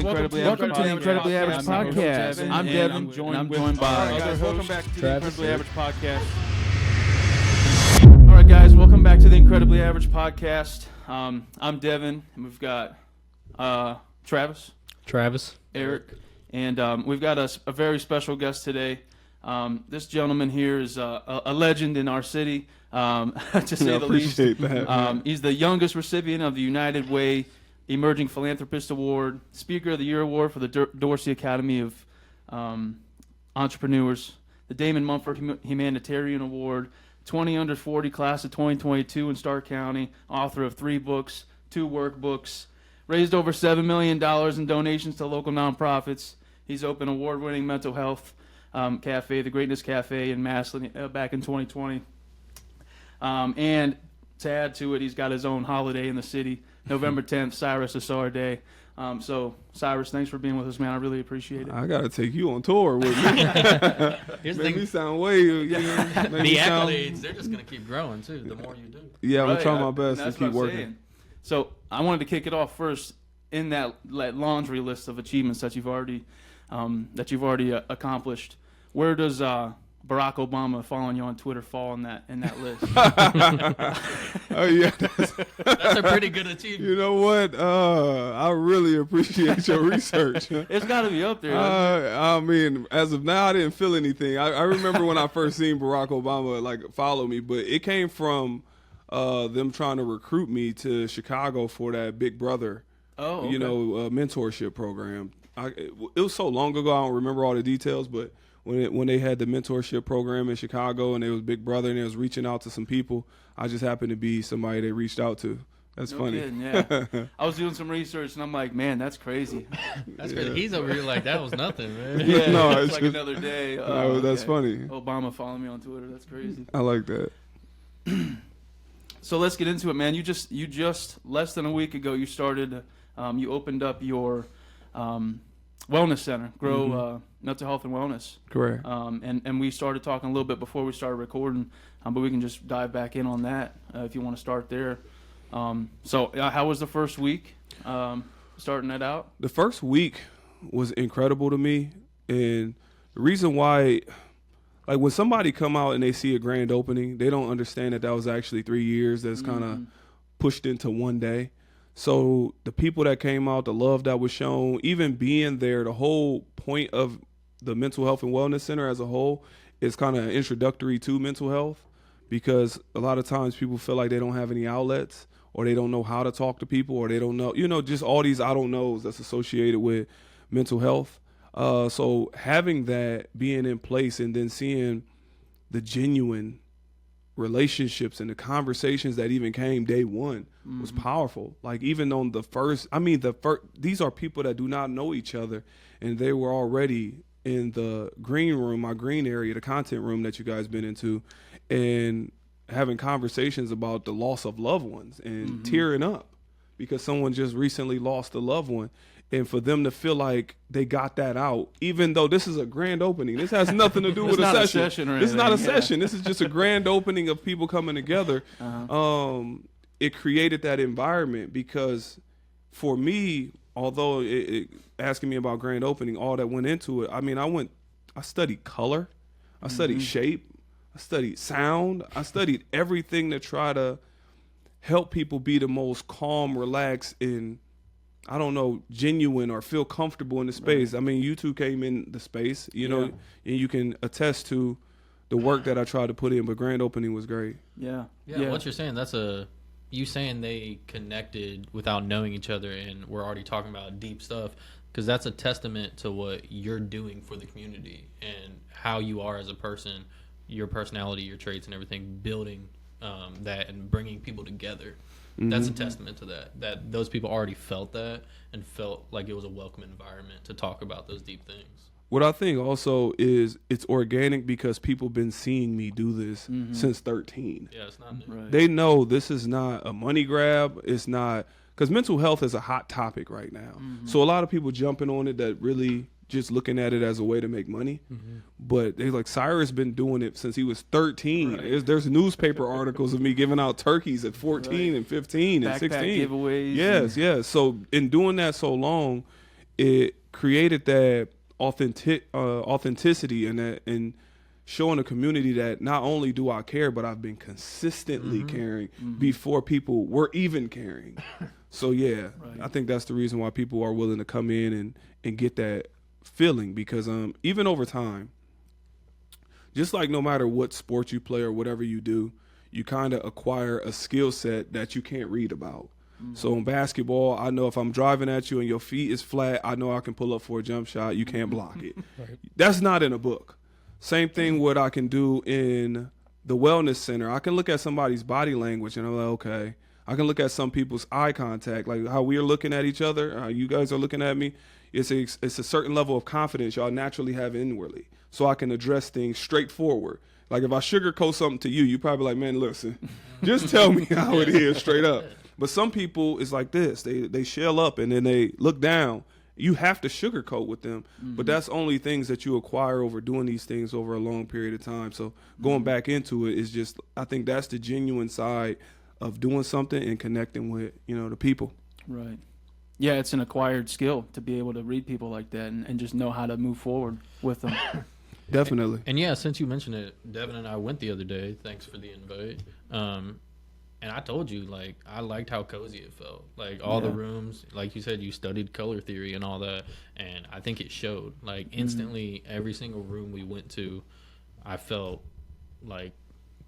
Incredibly Average Podcast. I'm Devin. I'm joined by. All right, guys, welcome back to the Incredibly Average Podcast. All right, guys, welcome back to the Incredibly Average Podcast. I'm Devin, and we've got Travis, Eric, and we've got a very special guest today. This gentleman here is a legend in our city, to say the least. That, he's the youngest recipient of the United Way Emerging Philanthropist Award, Speaker of the Year Award for the Dorsey Academy of Entrepreneurs, the Damon Mumford Humanitarian Award, 20 under 40 class of 2022 in Stark County, author of 3 books, 2 workbooks, raised over $7 million in donations to local nonprofits. He's opened award-winning mental health cafe, the Greatness Cafe in Massillon, back in 2020. And to add to it, he's got his own holiday in the city, November 10th, Cyrus Ausar Day. So, Cyrus, thanks for being with us, man. I really appreciate it. I got to take you on tour with me. Make me sound way, the accolades, they're just going to keep growing, too, the more you do. Yeah, I'm trying my best to keep working. Saying. So, I wanted to kick it off first in that laundry list of achievements that you've already accomplished. Where does Barack Obama following you on Twitter fall in that list? Oh yeah, that's a pretty good achievement. You know what? I really appreciate your research. It's got to be up there. I mean, as of now, I didn't feel anything. I remember when I first seen Barack Obama follow me, but it came from them trying to recruit me to Chicago for that Big Brother, mentorship program. It was so long ago, I don't remember all the details, but when they had the mentorship program in Chicago and it was Big Brother and it was reaching out to some people, I just happened to be somebody they reached out to. That's funny. Kidding, yeah. I was doing some research and I'm like, man, that's crazy. That's crazy. He's over here like that was nothing, man. Yeah, no, it's like another day. No, that's funny. Obama following me on Twitter. That's crazy. I like that. So let's get into it, man. You just less than a week ago you started. You opened up your wellness center, Grow Mental Health and Wellness. Correct. And we started talking a little bit before we started recording, but we can just dive back in on that if you want to start there. So how was the first week starting that out? The first week was incredible to me, and the reason why, like when somebody come out and they see a grand opening, they don't understand that was actually 3 years that's kind of pushed into one day. So the people that came out, the love that was shown, even being there, the whole point of the Mental Health and Wellness Center as a whole is kind of introductory to mental health, because a lot of times people feel like they don't have any outlets, or they don't know how to talk to people, or they don't know, just all these I don't knows that's associated with mental health. So having that being in place and then seeing the genuine relationships and the conversations that even came day one was powerful. Like even on these are people that do not know each other, and they were already in the green room, my green area, the content room that you guys been into, and having conversations about the loss of loved ones and tearing up because someone just recently lost a loved one. And for them to feel like they got that out, even though this is a grand opening. This has nothing to do with a session. This is not a session. This is just a grand opening of people coming together. It created that environment because for me, although it asking me about grand opening, all that went into it, I studied color. I studied shape. I studied sound. I studied everything to try to help people be the most calm, relaxed, and genuine or feel comfortable in the space. Right. I mean, you two came in the space, and you can attest to the work that I tried to put in, but grand opening was great. Yeah. What you're saying, you saying they connected without knowing each other, and we're already talking about deep stuff, because that's a testament to what you're doing for the community and how you are as a person, your personality, your traits and everything, building that and bringing people together. That's a testament to that those people already felt that and felt like it was a welcome environment to talk about those deep things. What I think also is it's organic because people been seeing me do this since 13. Yeah, it's not new. Right. They know this is not a money grab. It's not, because mental health is a hot topic right now. So a lot of people jumping on it that really just looking at it as a way to make money. But they like, Cyrus been doing it since he was 13. Right. There's newspaper articles of me giving out turkeys at 14 and 15 and 16. Giveaways. Yes. So in doing that so long, it created that authenticity and showing the community that not only do I care, but I've been consistently caring before people were even caring. So yeah, Right. I think that's the reason why people are willing to come in and get that feeling, because even over time, just like no matter what sport you play or whatever you do, you kind of acquire a skill set that you can't read about. So in basketball, I know if I'm driving at you and your feet is flat, I know I can pull up for a jump shot. You can't block it. Right. That's not in a book. Same thing what I can do in the wellness center. I can look at somebody's body language and I'm like, okay. I can look at some people's eye contact, like how we are looking at each other. How you guys are looking at me. It's a certain level of confidence y'all naturally have inwardly. So I can address things straightforward. Like if I sugarcoat something to you, you probably like, man, listen, just tell me how it is straight up. But some people, it's like this. They shell up and then they look down. You have to sugarcoat with them. But that's only things that you acquire over doing these things over a long period of time. So going back into it is just, I think that's the genuine side of doing something and connecting with, the people. Right. Yeah, it's an acquired skill to be able to read people like that and just know how to move forward with them. Definitely. And yeah, since you mentioned it, Devin and I went the other day. Thanks for the invite. And I told you, like, I liked how cozy it felt. Like, all the rooms, like you said, you studied color theory and all that. And I think it showed. Like, instantly, every single room we went to, I felt, like,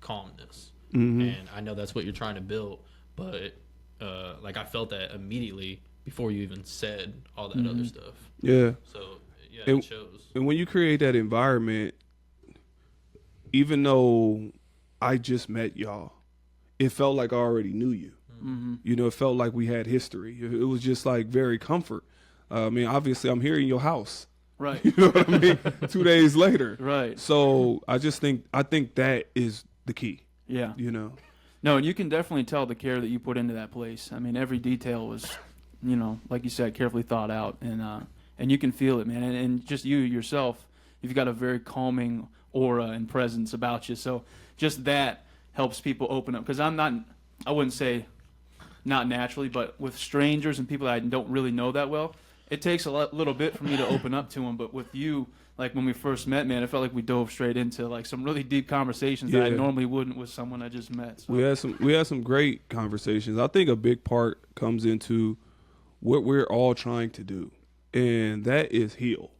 calmness. And I know that's what you're trying to build. But, like, I felt that immediately before you even said all that other stuff. Yeah. So, yeah, And- it shows. And when you create that environment, even though I just met y'all, it felt like I already knew you. It felt like we had history. It was just like very comfort. I mean, obviously, I'm here in your house. Right. You know what I mean? 2 days later. Right. So I think that is the key. Yeah. No, and you can definitely tell the care that you put into that place. I mean, every detail was, like you said, carefully thought out, and you can feel it, man. And just you yourself, you've got a very calming aura and presence about you. So just that helps people open up. Because I wouldn't say not naturally, but with strangers and people that I don't really know that well, it takes a little bit for me to open up to them. But with you, like when we first met, man, it felt like we dove straight into like some really deep conversations that I normally wouldn't with someone I just met. So. we had some great conversations. I think a big part comes into what we're all trying to do, and that is heal.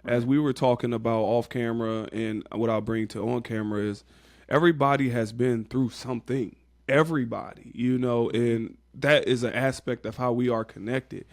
As we were talking about off camera, and what I'll bring to on camera is everybody has been through something. Everybody, and that is an aspect of how we are connected.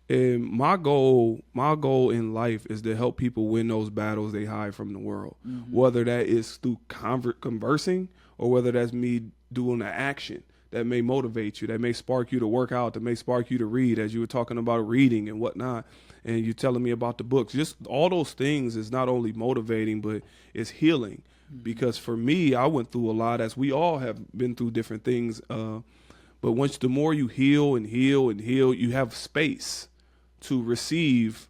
And my goal in life is to help people win those battles they hide from the world, whether that is through conversing or whether that's me doing an action that may motivate you, that may spark you to work out, that may spark you to read, as you were talking about reading and whatnot, and you telling me about the books. Just all those things is not only motivating, but it's healing. Because for me, I went through a lot, as we all have been through different things. But the more you heal and heal and heal, you have space to receive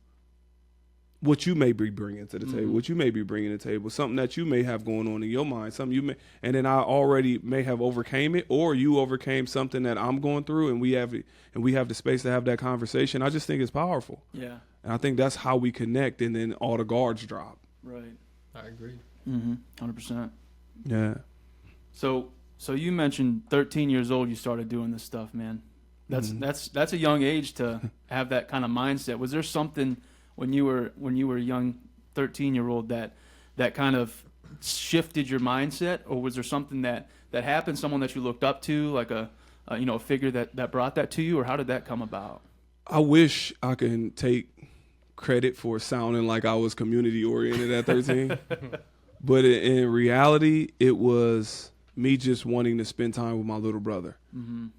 what you may be bringing to the table, what you may be bringing to the table, something that you may have going on in your mind, something you may, and then I already may have overcame it, or you overcame something that I'm going through, and we have the space to have that conversation. I just think it's powerful. Yeah. And I think that's how we connect, and then all the guards drop. Right. I agree. 100%. Yeah. So you mentioned 13 years old you started doing this stuff, man. That's a young age to have that kind of mindset. Was there something when you were a young 13-year-old that kind of shifted your mindset, or was there something that happened, someone that you looked up to, like a figure that brought that to you, or how did that come about? I wish I can take credit for sounding like I was community oriented at 13. But in reality, it was me just wanting to spend time with my little brother.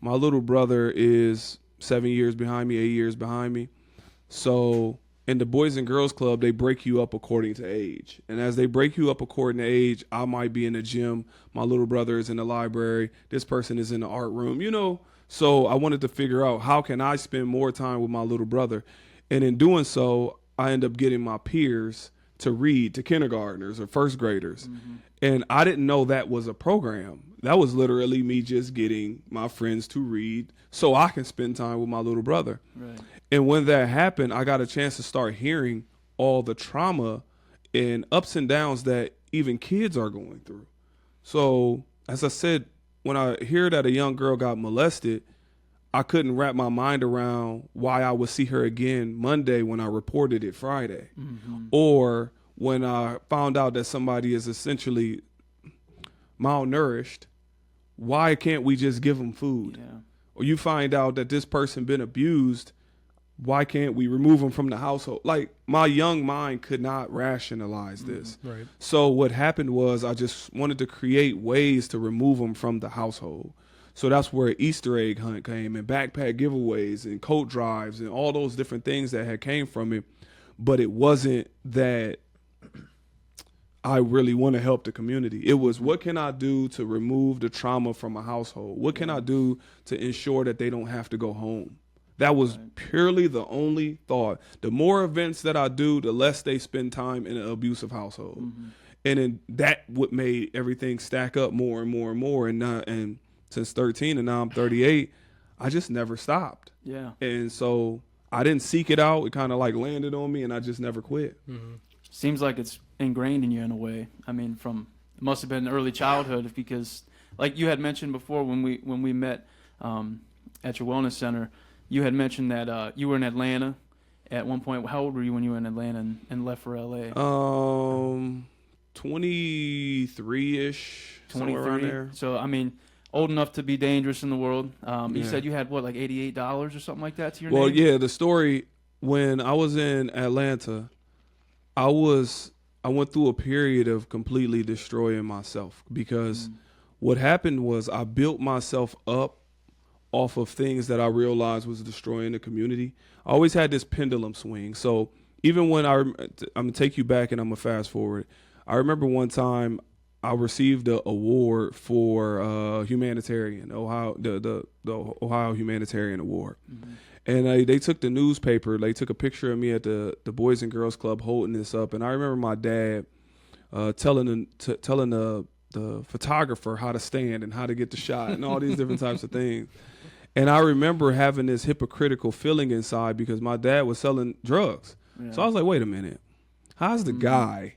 My little brother is 7 years behind me, 8 years behind me. So in the Boys and Girls Club, they break you up according to age. And as they break you up according to age, I might be in the gym. My little brother is in the library. This person is in the art room, So I wanted to figure out, how can I spend more time with my little brother? And in doing so, I end up getting my peers to read to kindergartners or first graders. And I didn't know that was a program. That was literally me just getting my friends to read so I can spend time with my little brother. Right. And when that happened, I got a chance to start hearing all the trauma and ups and downs that even kids are going through. So, as I said, when I hear that a young girl got molested, I couldn't wrap my mind around why I would see her again Monday when I reported it Friday. Mm-hmm. Or when I found out that somebody is essentially malnourished, why can't we just give them food? Yeah. Or you find out that this person been abused, why can't we remove them from the household? Like, my young mind could not rationalize this. Right. So what happened was I just wanted to create ways to remove them from the household. So that's where Easter egg hunt came, and backpack giveaways and coat drives and all those different things that had came from it. But it wasn't that I really want to help the community. It was, what can I do to remove the trauma from a household? What can I do to ensure that they don't have to go home? That was purely the only thought. The more events that I do, the less they spend time in an abusive household. Mm-hmm. And then that what made everything stack up more and more and more. And since 13 and now I'm 38, I just never stopped. Yeah. And so I didn't seek it out. It kind of like landed on me, and I just never quit. Mm-hmm. Seems like it's ingrained in you in a way. I mean, it must have been early childhood, because like you had mentioned before when we met at your wellness center, you had mentioned that you were in Atlanta at one point. How old were you when you were in Atlanta and left for LA? 23-ish, somewhere around there. So, I mean, old enough to be dangerous in the world. You Yeah. said you had, what, like $88 or something like that to your Well, name? yeah, the story, when I was in Atlanta, I went through a period of completely destroying myself, because what happened was I built myself up off of things that I realized was destroying the community. I always had this pendulum swing. So even when I'm going to take you back and I'm going to fast forward. I remember one time I received an award for humanitarian, the Ohio Humanitarian Award. Mm-hmm. And they took the newspaper, they took a picture of me at the Boys and Girls Club holding this up. And I remember my dad telling the photographer how to stand and how to get the shot and all these different types of things. And I remember having this hypocritical feeling inside, because my dad was selling drugs. Yeah. So I was like, wait a minute. How's the guy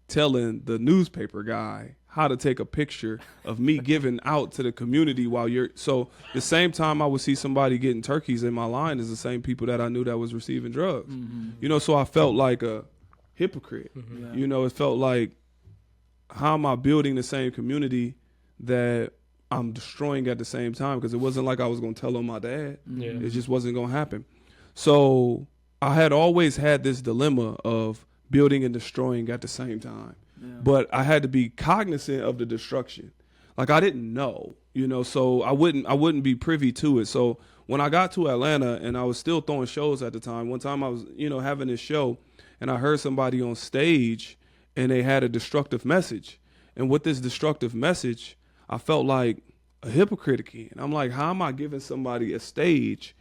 telling the newspaper guy how to take a picture of me giving out to the community while so the same time I would see somebody getting turkeys in my line is the same people that I knew that was receiving drugs. Mm-hmm. So I felt like a hypocrite. Mm-hmm. Yeah. It felt like, how am I building the same community that I'm destroying at the same time? Because it wasn't like I was going to tell on my dad. Yeah. It just wasn't going to happen. So I had always had this dilemma of building and destroying at the same time. Yeah. But I had to be cognizant of the destruction. Like, I didn't know, so I wouldn't be privy to it. So when I got to Atlanta and I was still throwing shows at the time, one time I was, having this show, and I heard somebody on stage and they had a destructive message. And with this destructive message, I felt like a hypocrite again. I'm like, how am I giving somebody a stage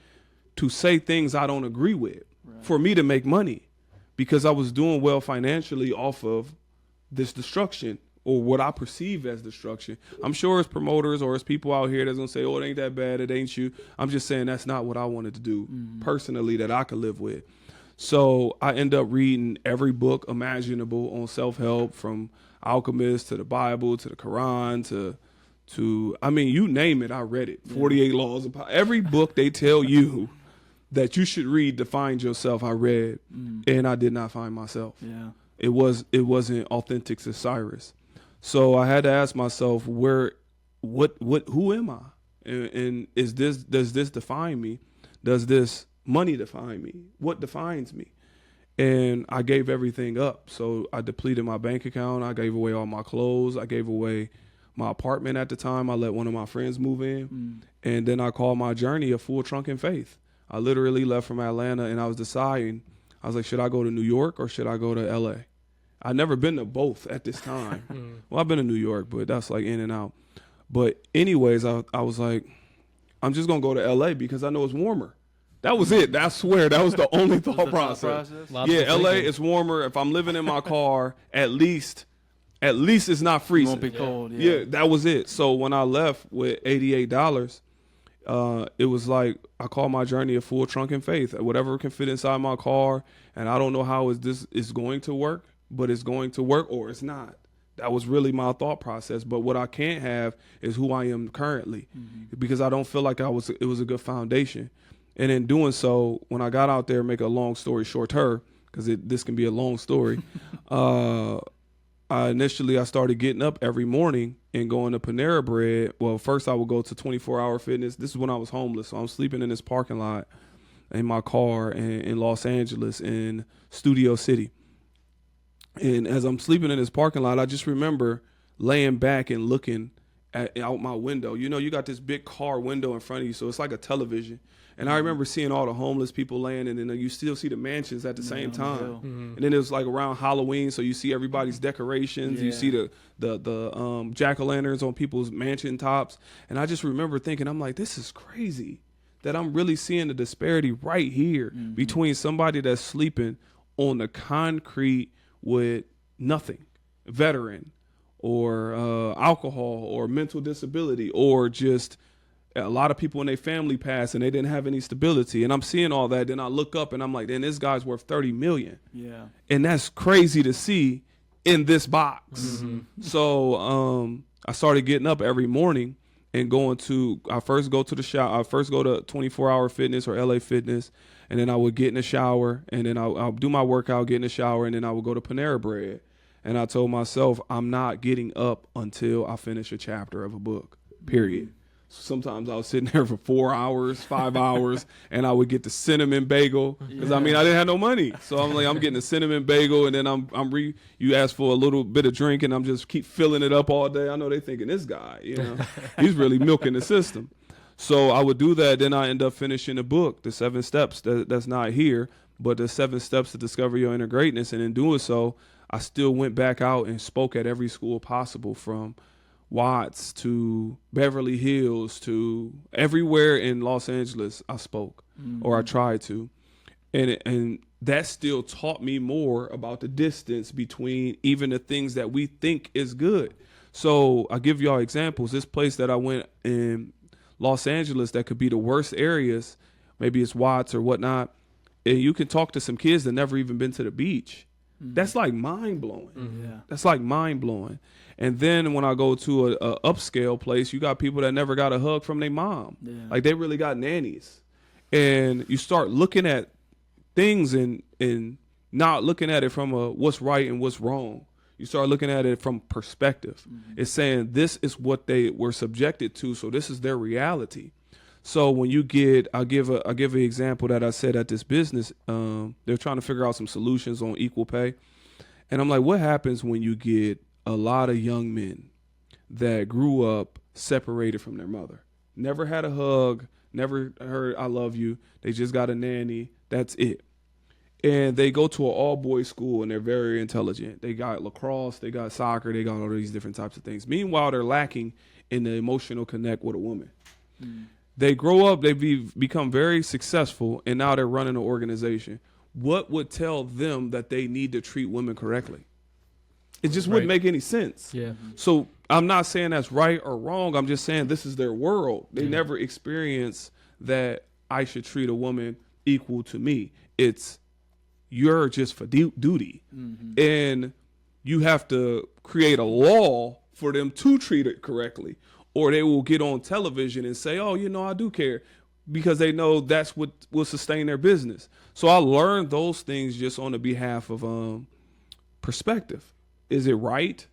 to say things I don't agree with for me to make money? Because I was doing well financially off of this destruction, or what I perceive as destruction. I'm sure it's promoters or it's people out here that's going to say, oh, it ain't that bad, it ain't you. I'm just saying that's not what I wanted to do personally that I could live with. So I end up reading every book imaginable on self-help, from Alchemist to the Bible to the Quran to you name it, I read it. 48 Laws of Power. Every book they tell you that you should read to find yourself, I read, and I did not find myself. Yeah, it wasn't authentic to Cyrus. So I had to ask myself, who am I? And does this define me? Does this money define me? What defines me? And I gave everything up. So I depleted my bank account. I gave away all my clothes. I gave away my apartment at the time. I let one of my friends move in. And then I called my journey a full trunk in faith. I literally left from Atlanta, and I was deciding, I was like, should I go to New York or should I go to LA? I'd never been to both at this time. Well, I've been to New York, but that's like in and out. But anyways, I was like, I'm just going to go to LA because I know it's warmer. That was it. I swear, that was the only thought process. Yeah, LA is warmer. If I'm living in my car, at least it's not freezing. It won't be cold. Yeah, that was it. So when I left with $88, It was like I call my journey a full trunk and faith. Whatever can fit inside my car, and I don't know how this is going to work, but it's going to work or it's not. That was really my thought process. But what I can't have is who I am currently, because I don't feel like it was a good foundation. And in doing so, when I got out there, make a long story shorter, because this can be a long story. I started getting up every morning and going to Panera Bread. Well, first I would go to 24-hour fitness. This is when I was homeless. So I'm sleeping in this parking lot in my car in Los Angeles in Studio City. And as I'm sleeping in this parking lot, I just remember laying back and looking out my window. You know, you got this big car window in front of you, so it's like a television. And I remember seeing all the homeless people laying, and then you still see the mansions at the same time. And then it was like around Halloween, so you see everybody's decorations. You see the jack-o'-lanterns on people's mansion tops. And I just remember thinking, I'm like, this is crazy that I'm really seeing the disparity right here between somebody that's sleeping on the concrete with nothing, veteran, or alcohol, or mental disability, or just a lot of people in their family passed and they didn't have any stability. And I'm seeing all that. Then I look up and I'm like, then this guy's worth $30 million. Yeah. And that's crazy to see in this box. So I started getting up every morning and I first go to the shower. I first go to 24-hour fitness or LA Fitness. And then I would get in the shower, and then I'll do my workout, get in the shower, and then I would go to Panera Bread. And I told myself, I'm not getting up until I finish a chapter of a book, period. So sometimes I was sitting there for 4 hours, 5 hours, and I would get the cinnamon bagel because I didn't have no money. So I'm like, I'm getting a cinnamon bagel, and then you ask for a little bit of drink, and I'm just keep filling it up all day. I know they thinking this guy, he's really milking the system. So I would do that. Then I end up finishing a book, The 7 Steps. That's not here, but The 7 Steps to Discover Your Inner Greatness. And in doing so, I still went back out and spoke at every school possible, from Watts to Beverly Hills to everywhere in Los Angeles. I spoke, or I tried to, and that still taught me more about the distance between even the things that we think is good. So I'll give y'all examples. This place that I went in Los Angeles that could be the worst areas, maybe it's Watts or whatnot, and you can talk to some kids that never even been to the beach. That's like mind blowing. That's like mind blowing. And then when I go to a upscale place, you got people that never got a hug from their mom. Like they really got nannies. And you start looking at things and not looking at it from what's right and what's wrong. You start looking at it from perspective. It's saying this is what they were subjected to, so this is their reality. So when you I'll give an example that I said at this business. They're trying to figure out some solutions on equal pay. And I'm like, what happens when you get a lot of young men that grew up separated from their mother? Never had a hug, never heard I love you. They just got a nanny. That's it. And they go to an all-boys school, and they're very intelligent. They got lacrosse, they got soccer, they got all these different types of things. Meanwhile, they're lacking in the emotional connect with a woman. They grow up, they become very successful, and now they're running an organization. What would tell them that they need to treat women correctly? It just wouldn't make any sense. So I'm not saying that's right or wrong. I'm just saying this is their world. They never experience that I should treat a woman equal to me. It's you're just for duty. And you have to create a law for them to treat it correctly, or they will get on television and say, oh, I do care, because they know that's what will sustain their business. So I learned those things just on the behalf of perspective. Is it right?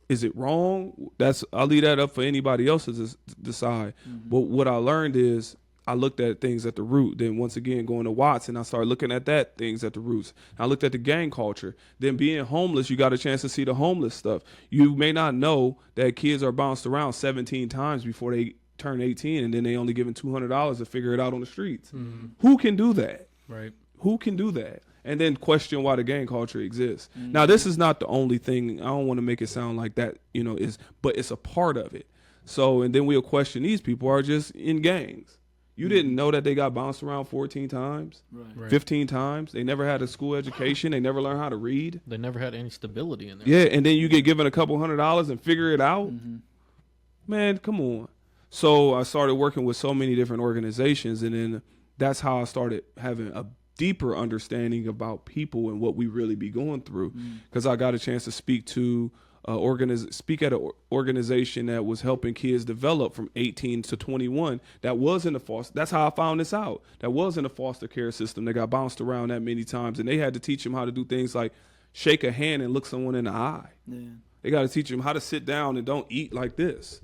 Is it wrong? I'll leave that up for anybody else to decide. But what I learned is I looked at things at the root. Then once again, going to Watts, and I started looking at things at the roots. I looked at the gang culture. Then being homeless, you got a chance to see the homeless stuff. You may not know that kids are bounced around 17 times before they turn 18, and then they only given $200 to figure it out on the streets. Who can do that? Right. Who can do that? And then question why the gang culture exists. Now, this is not the only thing. I don't want to make it sound like that, but it's a part of it. So, and then we'll question these people are just in gangs. You didn't know that they got bounced around 14 times, 15 times. They never had a school education. They never learned how to read. They never had any stability in there. Yeah, and then you get given a couple $100 and figure it out. Man, come on. So I started working with so many different organizations, and then that's how I started having a deeper understanding about people and what we really be going through. Because I got a chance to speak to speak at an organization that was helping kids develop from 18 to 21. That was in the foster. That's how I found this out. That was in the foster care system. They got bounced around that many times, and they had to teach them how to do things like shake a hand and look someone in the eye. Yeah. They got to teach them how to sit down and don't eat like this.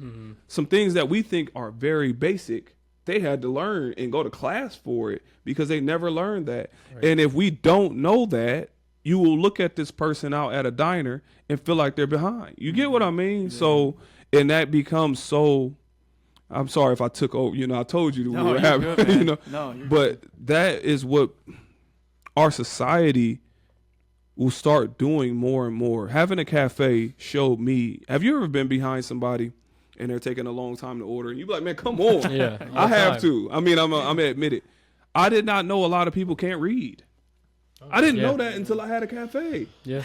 Some things that we think are very basic, they had to learn and go to class for it because they never learned that. Right. And if we don't know that, you will look at this person out at a diner and feel like they're behind. You get what I mean? Yeah. So, and that becomes so, I'm sorry if I took over, I told you that we were having, good, No, but good. That is what our society will start doing more and more. Having a cafe showed me, have you ever been behind somebody and they're taking a long time to order and you be like, man, come on. Yeah, I have to. I mean, I'm gonna admit it. I did not know a lot of people can't read. I didn't know that until I had a cafe. Yeah.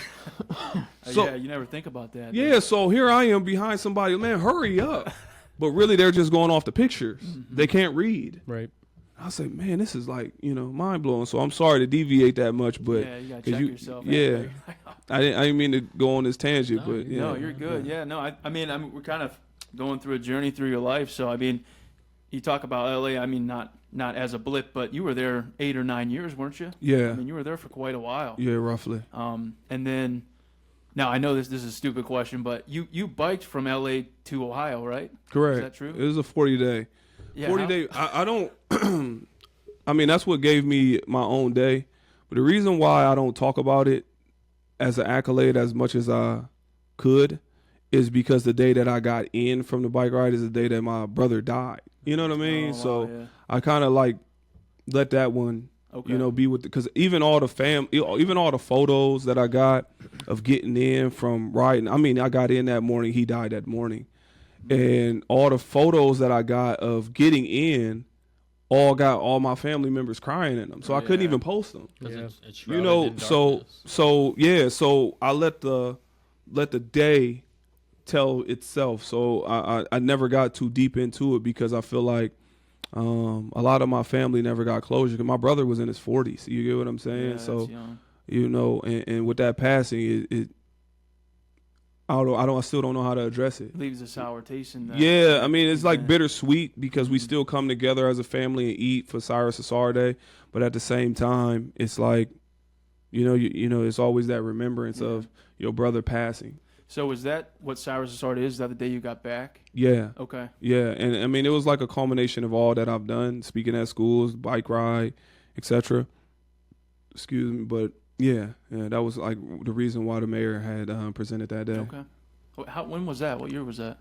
So, yeah, you never think about that. Yeah, though. So here I am behind somebody, man, hurry up. But really they're just going off the pictures. They can't read. Right. I say, man, this is like, mind blowing. So I'm sorry to deviate that much, but yeah, you gotta check yourself. Yeah, I didn't mean to go on this tangent, but no, you're good. Yeah, no, I mean, we're kind of going through a journey through your life. So I mean, you talk about LA. I mean, not as a blip, but you were there 8 or 9 years, weren't you? Yeah. I mean, you were there for quite a while. Yeah, roughly. And then, now I know this is a stupid question, but you biked from LA to Ohio, right? Correct. Is that true? It was a 40-day. Yeah, 40 day. I don't. I mean, that's what gave me my own day. But the reason why I don't talk about it as an accolade as much as I could is because the day that I got in from the bike ride is the day that my brother died. You know what I mean? So I kind of like let that one, be with because even all the photos that I got of getting in from riding. I mean, I got in that morning. He died that morning. And all the photos that I got of getting in all got all my family members crying in them. So I couldn't even post them. Yeah. So I let the day tell itself. So I never got too deep into it because I feel like a lot of my family never got closure because my brother was in his 40s. You get what I'm saying? Yeah, so, that's young. And with that passing, I still don't know how to address it. Leaves a sour taste in that. Yeah, I mean, it's like bittersweet because we still come together as a family and eat for Cyrus Ausar Day, but at the same time, it's like, it's always that remembrance of your brother passing. So is that what Cyrus Ausar is? Is that the day you got back? Yeah. Okay. Yeah, and I mean, it was like a culmination of all that I've done, speaking at schools, bike ride, etc. Excuse me, but yeah, that was like the reason why the mayor had presented that day. Okay. When was that? What year was that?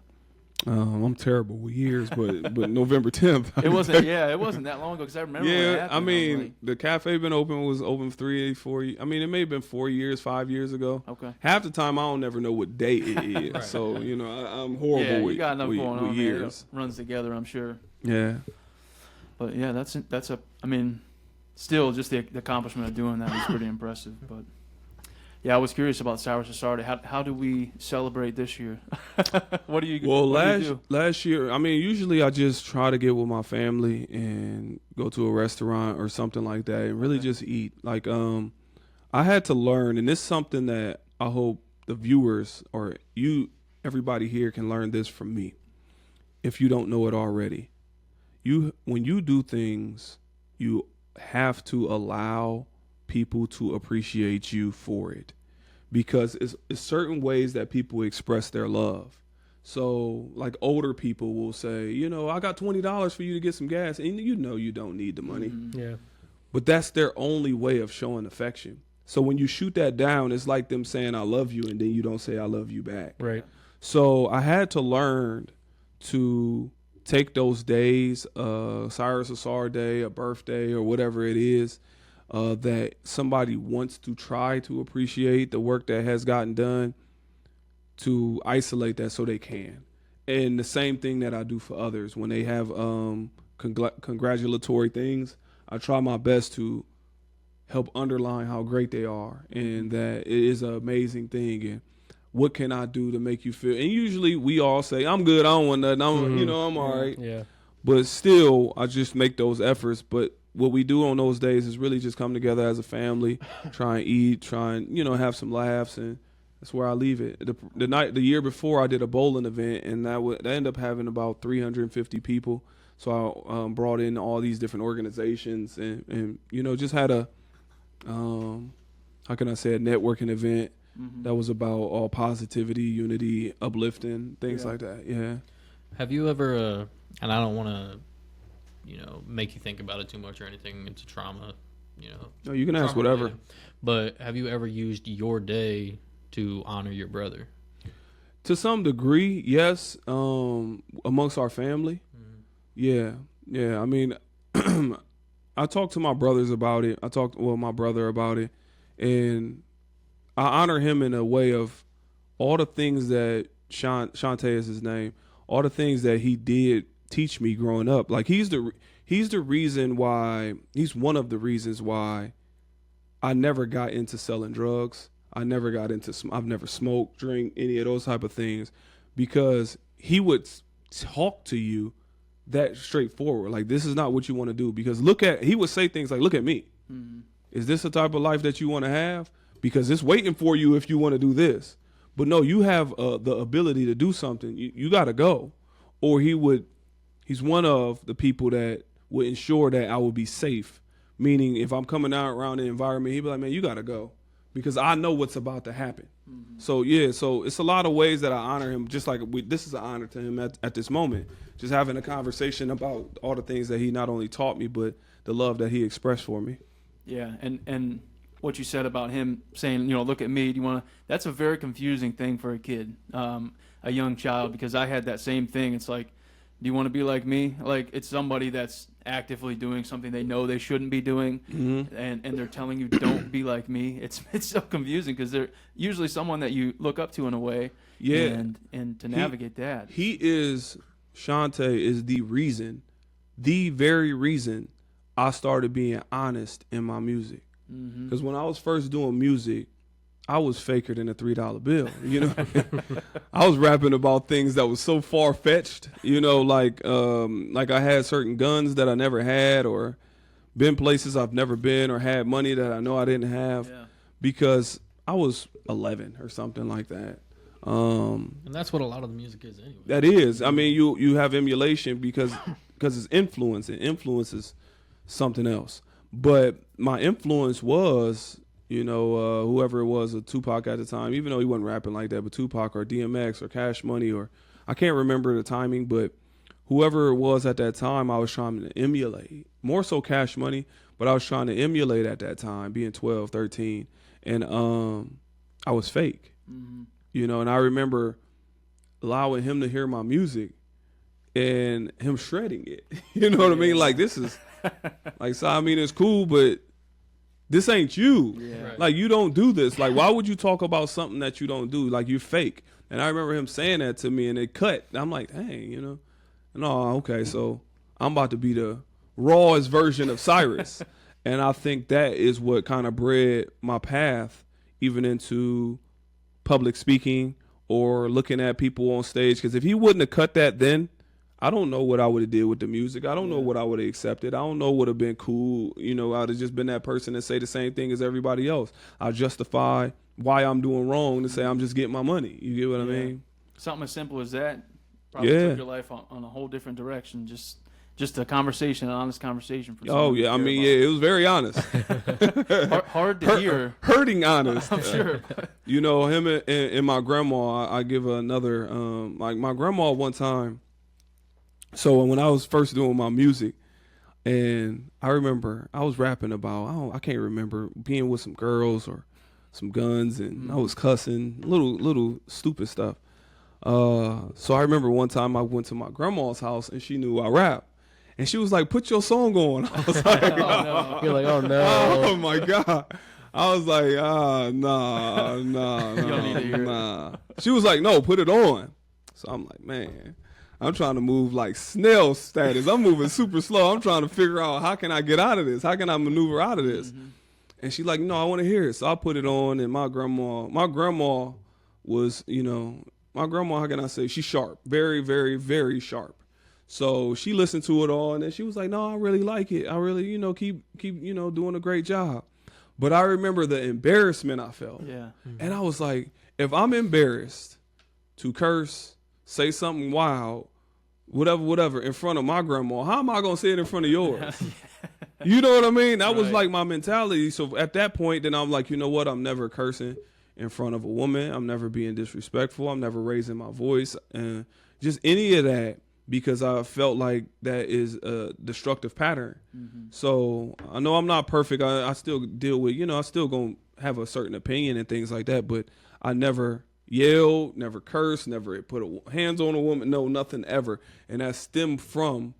I'm terrible with years, but November 10th. It wasn't that long ago because I remember. when it happened. I mean, the cafe was open 3, 4. I mean, it may have been 4 years, 5 years ago. Okay. Half the time, I don't never know what day it is. Right. So I'm horrible yeah, with you got enough going on. years. Man. It runs together, I'm sure. Yeah. But yeah, that's I mean, still just the accomplishment of doing that is pretty impressive. But yeah, I was curious about Cyrus Ausar. How do we celebrate this year? What do you? Well, what do you do? last year, I mean, usually I just try to get with my family and go to a restaurant or something like that and really just eat. Like, I had to learn, and this is something that I hope the viewers or everybody here can learn this from me. If you don't know it already, when you do things, you have to allow people to appreciate you for it, because it's certain ways that people express their love. So like older people will say, I got $20 for you to get some gas, and you don't need the money. Mm-hmm. Yeah. But that's their only way of showing affection. So when you shoot that down, it's like them saying I love you and then you don't say I love you back. Right. So I had to learn to take those days, Cyrus Ausar Day, a birthday, or whatever it is, that somebody wants to try to appreciate the work that has gotten done, to isolate that so they can. And the same thing that I do for others when they have congratulatory things, I try my best to help underline how great they are and that it is an amazing thing. And what can I do to make you feel? And usually we all say, I'm good, I don't want nothing, I'm all right. Yeah. But still, I just make those efforts. But what we do on those days is really just come together as a family, try and eat, try and, have some laughs, and that's where I leave it. The year before, I did a bowling event, and that ended up having about 350 people. So I brought in all these different organizations and just had a, how can I say, a networking event that was about all positivity, unity, uplifting, things like that. Yeah. Have you ever, and I don't want to, make you think about it too much or anything. It's a trauma, No, you can ask whatever. Related. But have you ever used your day to honor your brother? To some degree, yes. Amongst our family. Yeah. I mean, I talked to my brothers about it. My brother about it, and I honor him in a way of all the things that Shante is his name, all the things that he did teach me growing up. Like he's one of the reasons why I never got into selling drugs. I've never smoked, drink, any of those type of things, because he would talk to you that straightforward. Like, this is not what you want to do, because he would say things like, look at me. Is this the type of life that you want to have? Because it's waiting for you if you want to do this. But no, you have the ability to do something. You got to go. Or he's one of the people that would ensure that I would be safe. Meaning, if I'm coming out around the environment, he'd be like, man, you got to go, because I know what's about to happen. So it's a lot of ways that I honor him. Just like this is an honor to him at this moment. Just having a conversation about all the things that he not only taught me, but the love that he expressed for me. Yeah, and what you said about him saying, look at me. That's a very confusing thing for a kid, a young child, because I had that same thing. It's like, do you want to be like me? Like, it's somebody that's actively doing something they know they shouldn't be doing, and they're telling you, don't be like me. It's so confusing, because they're usually someone that you look up to in a way. Yeah. And to navigate that. Shante is the very reason I started being honest in my music. Because when I was first doing music, I was faker than a $3 bill. I was rapping about things that was so far fetched. Like I had certain guns that I never had, or been places I've never been, or had money that I know I didn't have, because I was 11 or something like that. And that's what a lot of the music is anyway. That is. I mean, you have emulation because it's influence, and influence is something else. But my influence was, whoever it was, a Tupac at the time, even though he wasn't rapping like that, but Tupac or DMX or Cash Money, or I can't remember the timing, but whoever it was at that time, I was trying to emulate. More so Cash Money, but I was trying to emulate at that time, being 12, 13. And I was fake. And I remember allowing him to hear my music and him shredding it. You know what I mean? Like, this is like, so I mean, it's cool, but this ain't you. Yeah. Like, you don't do this. Like, why would you talk about something that you don't do? Like, you're fake. And I remember him saying that to me, and it cut. I'm like, dang, no, okay, so I'm about to be the rawest version of Cyrus. And I think that is what kind of bred my path even into public speaking or looking at people on stage. Because if he wouldn't have cut that then, I don't know what I would have did with the music. I don't know what I would have accepted. I don't know what would have been cool. I'd have just been that person that say the same thing as everybody else. I justify why I'm doing wrong to say I'm just getting my money. You get what I mean? Something as simple as that probably took your life on a whole different direction. Just a conversation, an honest conversation. Oh, yeah. I mean, it was very honest. Hard to hear. Hurting honest. I'm sure. Him and my grandma, I give another, like my grandma one time. So when I was first doing my music, and I remember I was rapping about, I can't remember, being with some girls or some guns, and I was cussing, little stupid stuff. So I remember one time I went to my grandma's house, and she knew I rap. And she was like, put your song on. I was like, Oh, no. You're like, oh, no. Oh, my God. I was like, nah. don't need to hear it. Nah. She was like, no, put it on. So I'm like, man, I'm trying to move like snail status. I'm moving super slow. I'm trying to figure out, how can I get out of this? How can I maneuver out of this? And she's like, no, I want to hear it. So I put it on, and my grandma was, you know, my grandma, how can I say, she's sharp, very, very, very sharp. So she listened to it all, and then she was like, no, I really like it. I really, you know, keep, you know, doing a great job. But I remember the embarrassment I felt. Yeah. And I was like, if I'm embarrassed to curse, say something wild, whatever, in front of my grandma, how am I going to say it in front of yours? You know what I mean? That was like my mentality. So at that point, then I'm like, you know what? I'm never cursing in front of a woman. I'm never being disrespectful. I'm never raising my voice. And just any of that, because I felt like that is a destructive pattern. So I know I'm not perfect. I still deal with, you know, I still going to have a certain opinion and things like that. But I never yelled, never cursed, never put hands on a woman. No, nothing ever. And that stemmed from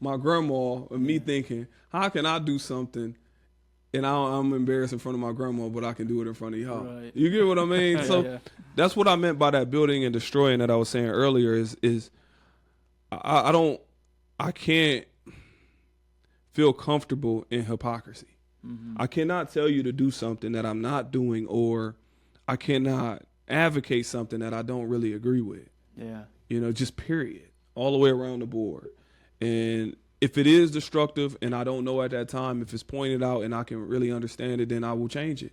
my grandma and me thinking, how can I do something and I'm embarrassed in front of my grandma, but I can do it in front of y'all. Right. You get what I mean? So that's what I meant by that building and destroying that I was saying earlier is I can't feel comfortable in hypocrisy. I cannot tell you to do something that I'm not doing, or I cannot advocate something that I don't really agree with. Yeah. You know, just period, all the way around the board. And if it is destructive and I don't know at that time, if it's pointed out and I can really understand it, then I will change it.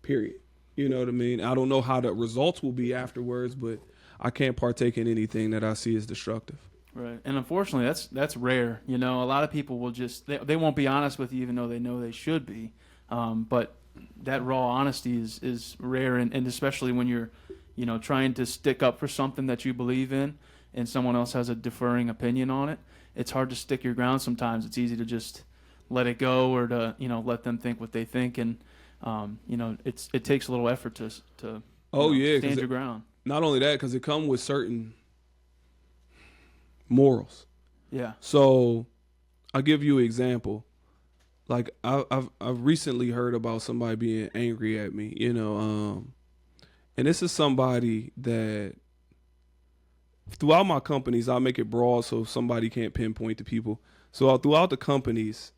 Period. You know what I mean? I don't know how the results will be afterwards, but I can't partake in anything that I see as destructive. Right. And unfortunately, that's rare. You know, a lot of people will just, they won't be honest with you even though they know they should be. But that raw honesty is rare, and especially when you're, you know, trying to stick up for something that you believe in and someone else has a differing opinion on it. It's hard to stick your ground sometimes. It's easy to just let it go, or to, you know, let them think what they think. And, you know, it takes a little effort to stand your ground. Not only that, because it comes with certain morals. Yeah. So I'll give you an example. Like I've recently heard about somebody being angry at me, you know, and this is somebody that throughout my companies, I make it broad so somebody can't pinpoint the people. So throughout the companies,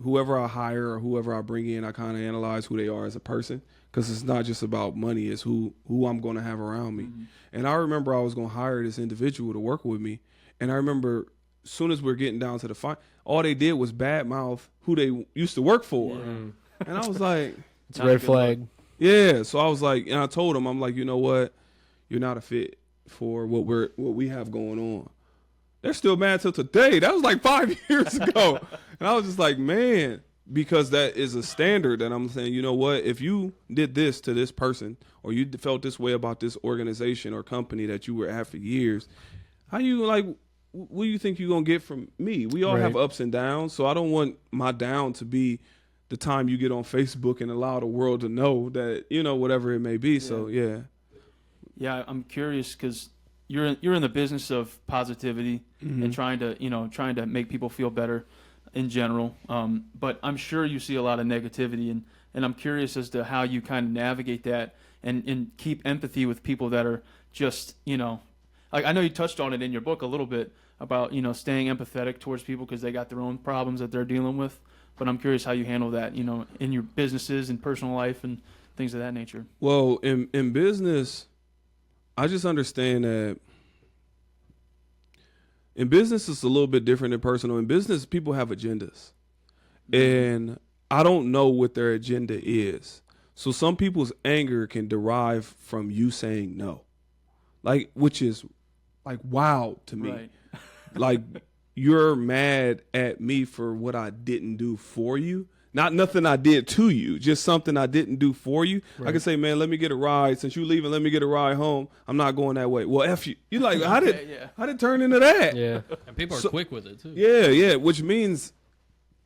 whoever I hire or whoever I bring in, I kind of analyze who they are as a person, because it's not just about money. It's who I'm going to have around me. And I remember I was going to hire this individual to work with me. And I remember as soon as we're getting down to the all they did was badmouth who they used to work for. And I was like, it's a red flag. Yeah. So I was like, and I told him, I'm like, you know what? You're not a fit for what we have going on. They're still mad till today. That was like 5 years ago. And I was just like, man, because that is a standard that I'm saying, you know what, if you did this to this person, or you felt this way about this organization or company that you were at for years, how you like, what do you think you're going to get from me? We all have ups and downs. So I don't want my down to be the time you get on Facebook and allow the world to know that, you know, whatever it may be. Yeah. So, yeah. Yeah, I'm curious because you're in the business of positivity and trying to make people feel better in general. But I'm sure you see a lot of negativity, and I'm curious as to how you kind of navigate that and keep empathy with people that are just, you know, like I know you touched on it in your book a little bit about, you know, staying empathetic towards people because they got their own problems that they're dealing with. But I'm curious how you handle that, you know, in your businesses and personal life and things of that nature. Well, in business, I just understand that in business it's a little bit different than personal. In business, people have agendas. And I don't know what their agenda is. So some people's anger can derive from you saying no. Like, which is like wow to me. Right. Like, you're mad at me for what I didn't do for you. Not nothing I did to you, just something I didn't do for you. Right. I can say, man, let me get a ride. Since you leaving, let me get a ride home. I'm not going that way. Well, F you. You like, how did it turn into that? Yeah. And people are quick with it too. Yeah. Which means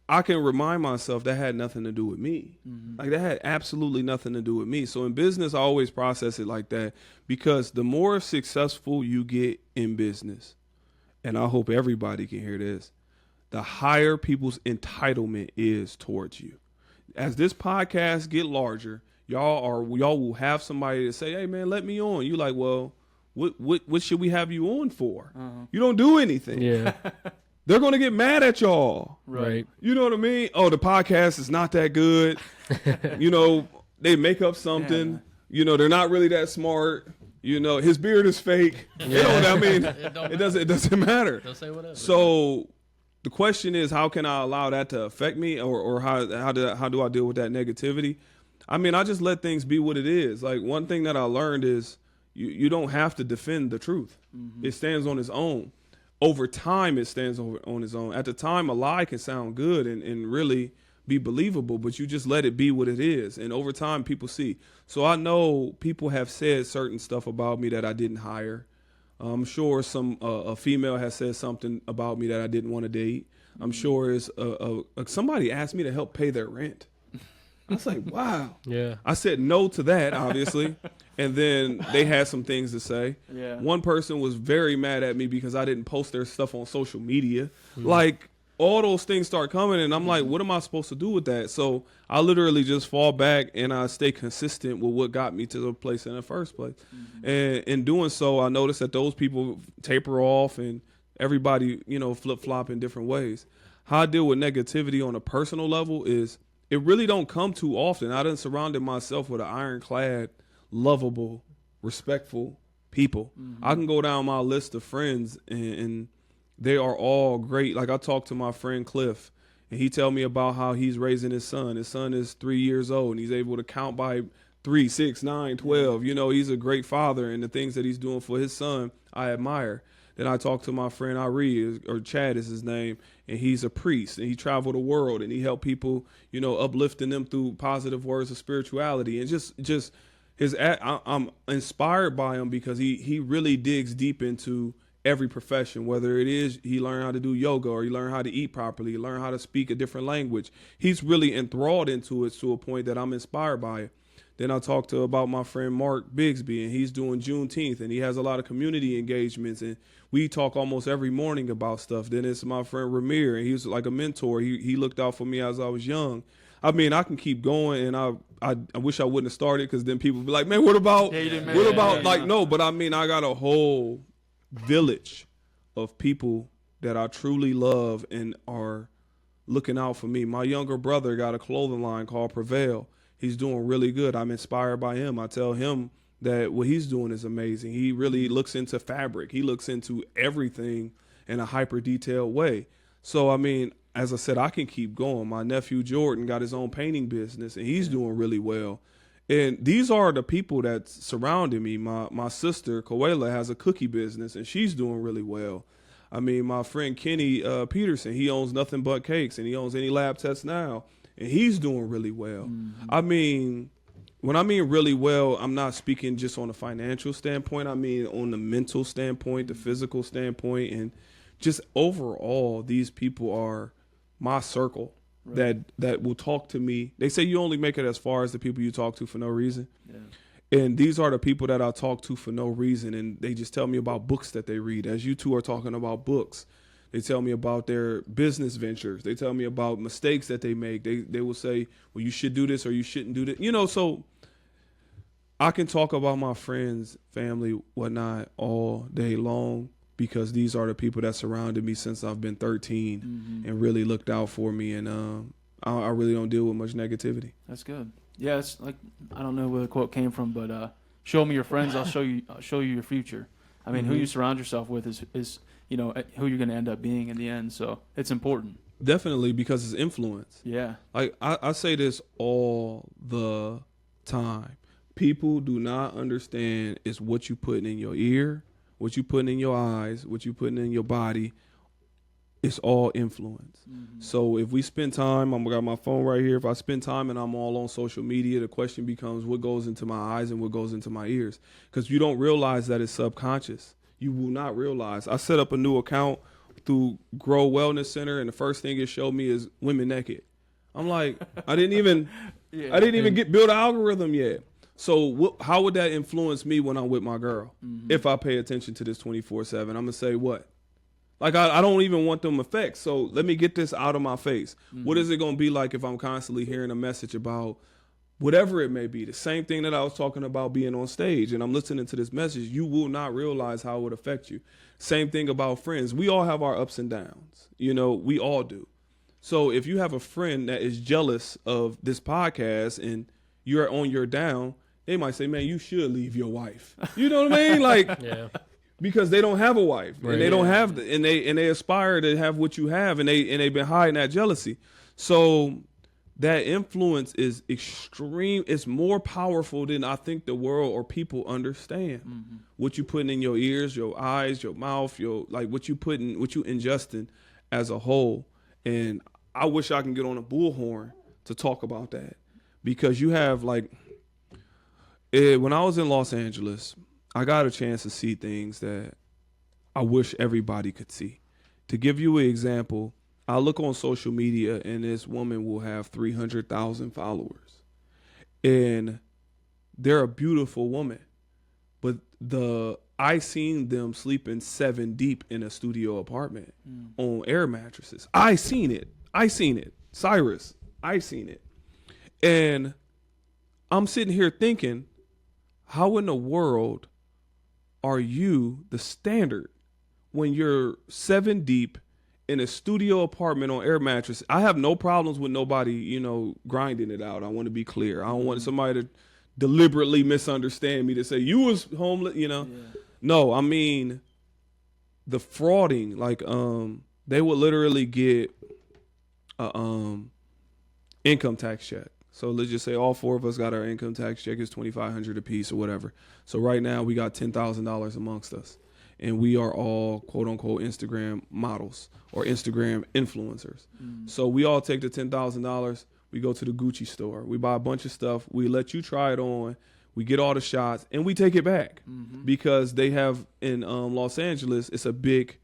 I can remind myself that had nothing to do with me. Like, that had absolutely nothing to do with me. So in business, I always process it like that, because the more successful you get in business, and I hope everybody can hear this, the higher people's entitlement is towards you. As this podcast get larger, y'all will have somebody to say, hey man, let me on. You like, well, what should we have you on for? You don't do anything. Yeah. They're going to get mad at y'all. Right. You know what I mean? Oh, the podcast is not that good. You know, they make up something. You know, they're not really that smart. You know, his beard is fake. You know what I mean? It doesn't matter. They'll say whatever. So the question is, how can I allow that to affect me, or how do I deal with that negativity? I mean, I just let things be what it is. Like, one thing that I learned is you don't have to defend the truth. Mm-hmm. It stands on its own. Over time, it stands on its own. At the time, a lie can sound good and really be believable, but you just let it be what it is. And over time, people see. So I know people have said certain stuff about me that I didn't hire. I'm sure a female has said something about me that I didn't want to date. I'm sure somebody asked me to help pay their rent. I was like, wow. Yeah. I said no to that, obviously. And then they had some things to say. Yeah. One person was very mad at me because I didn't post their stuff on social media. Like, all those things start coming, and I'm like, what am I supposed to do with that? So I literally just fall back and I stay consistent with what got me to the place in the first place. And in doing so, I noticed that those people taper off and everybody, flip-flop in different ways. How I deal with negativity on a personal level is it really don't come too often. I done surrounded myself with an ironclad, lovable, respectful people. I can go down my list of friends and they are all great. Like, I talked to my friend Cliff, and he tell me about how he's raising his son. His son is 3 years old, and he's able to count by 3, 6, 9, 12. He's a great father, and the things that he's doing for his son, I admire. Then I talked to my friend Ari, or Chad is his name, and he's a priest, and he traveled the world, and he helped people, uplifting them through positive words of spirituality. And just I'm inspired by him because he really digs deep into every profession, whether it is he learned how to do yoga, or he learned how to eat properly, learn how to speak a different language. He's really enthralled into it to a point that I'm inspired by it. Then I talked about my friend Mark Bigsby, and he's doing Juneteenth, and he has a lot of community engagements, and we talk almost every morning about stuff. Then it's my friend Ramir, and he was like a mentor. He looked out for me as I was young. I mean, I can keep going, and I wish I wouldn't have started, because then people would be like, man, what about, no, but I mean, I got a whole village of people that I truly love and are looking out for me. My younger brother got a clothing line called Prevail. He's doing really good. I'm inspired by him. I tell him that what he's doing is amazing. He really looks into fabric. He looks into everything in a hyper detailed way. So, I mean, as I said, I can keep going. My nephew Jordan got his own painting business, and he's doing really well. And these are the people that's surrounding me. My sister, Koela, has a cookie business, and she's doing really well. I mean, my friend Kenny Peterson, he owns Nothing But Cakes, and he owns Any Lab Tests Now, and he's doing really well. I mean, when I mean really well, I'm not speaking just on a financial standpoint. I mean on the mental standpoint, the physical standpoint, and just overall, these people are my circle. Right. That will talk to me. They say you only make it as far as the people you talk to for no reason. Yeah. And these are the people that I talk to for no reason, and they just tell me about books that they read. As you two are talking about books, they tell me about their business ventures. They tell me about mistakes that they make. They will say, well, you should do this or you shouldn't do that. So I can talk about my friends, family, whatnot all day long, because these are the people that surrounded me since I've been 13 and really looked out for me. And I really don't deal with much negativity. That's good. Yeah, it's like, I don't know where the quote came from, but show me your friends, I'll show you your future. I mean, who you surround yourself with is who you're going to end up being in the end. So it's important. Definitely, because it's influence. Yeah. Like I say this all the time. People do not understand is what you putting in your ear, what you putting in your eyes, what you putting in your body. It's all influence. So if we spend time, I've got my phone right here. If I spend time and I'm all on social media, the question becomes what goes into my eyes and what goes into my ears. Because you don't realize that it's subconscious. You will not realize. I set up a new account through Grow Wellness Center, and the first thing it showed me is women naked. I'm like, I didn't even build an algorithm yet. So how would that influence me when I'm with my girl? If I pay attention to this 24/7, I'm gonna say what? Like, I don't even want them effects. So let me get this out of my face. What is it going to be like if I'm constantly hearing a message about whatever it may be? The same thing that I was talking about being on stage, and I'm listening to this message. You will not realize how it would affect you. Same thing about friends. We all have our ups and downs. We all do. So if you have a friend that is jealous of this podcast and you're on your down, they might say, man, you should leave your wife. You know what I mean? Like, Yeah. because they don't have a wife, Right. and they don't have, and they aspire to have what you have, and they've been hiding that jealousy. So that influence is extreme. It's more powerful than I think the world or people understand. Mm-hmm. What you putting in your ears, your eyes, your mouth, what you ingesting as a whole. And I wish I can get on a bullhorn to talk about that, because you have like, when I was in Los Angeles, I got a chance to see things that I wish everybody could see. To give you an example, I look on social media and this woman will have 300,000 followers. And they're a beautiful woman. But I seen them sleeping 7 deep in a studio apartment on air mattresses. I seen it. Cyrus, I seen it. And I'm sitting here thinking, how in the world are you the standard when you're 7 deep in a studio apartment on air mattress? I have no problems with nobody, grinding it out. I want to be clear. I don't want somebody to deliberately misunderstand me to say you was homeless, Yeah. No, I mean the frauding. Like, they would literally get a income tax check. So let's just say all 4 of us got our income tax check is $2,500 a piece or whatever. So right now we got $10,000 amongst us. And we are all, quote unquote, Instagram models or Instagram influencers. So we all take the $10,000. We go to the Gucci store. We buy a bunch of stuff. We let you try it on. We get all the shots and we take it back because they have in Los Angeles, it's a big,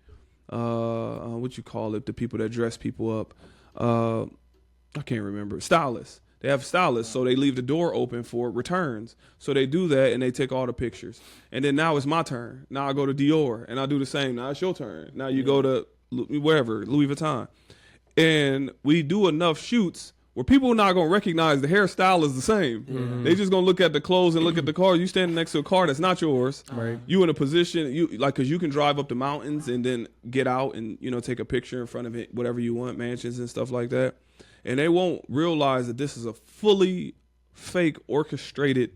what you call it, the people that dress people up. I can't remember. Stylists. They have stylists, so they leave the door open for returns. So they do that, and they take all the pictures. And then now it's my turn. Now I go to Dior, and I do the same. Now it's your turn. Now you go to wherever, Louis Vuitton. And we do enough shoots where people are not going to recognize the hairstyle is the same. They just going to look at the clothes and look at the car. You standing next to a car that's not yours. Right. You in a position, because you can drive up the mountains and then get out and, take a picture in front of it, whatever you want, mansions and stuff like that. And they won't realize that this is a fully fake orchestrated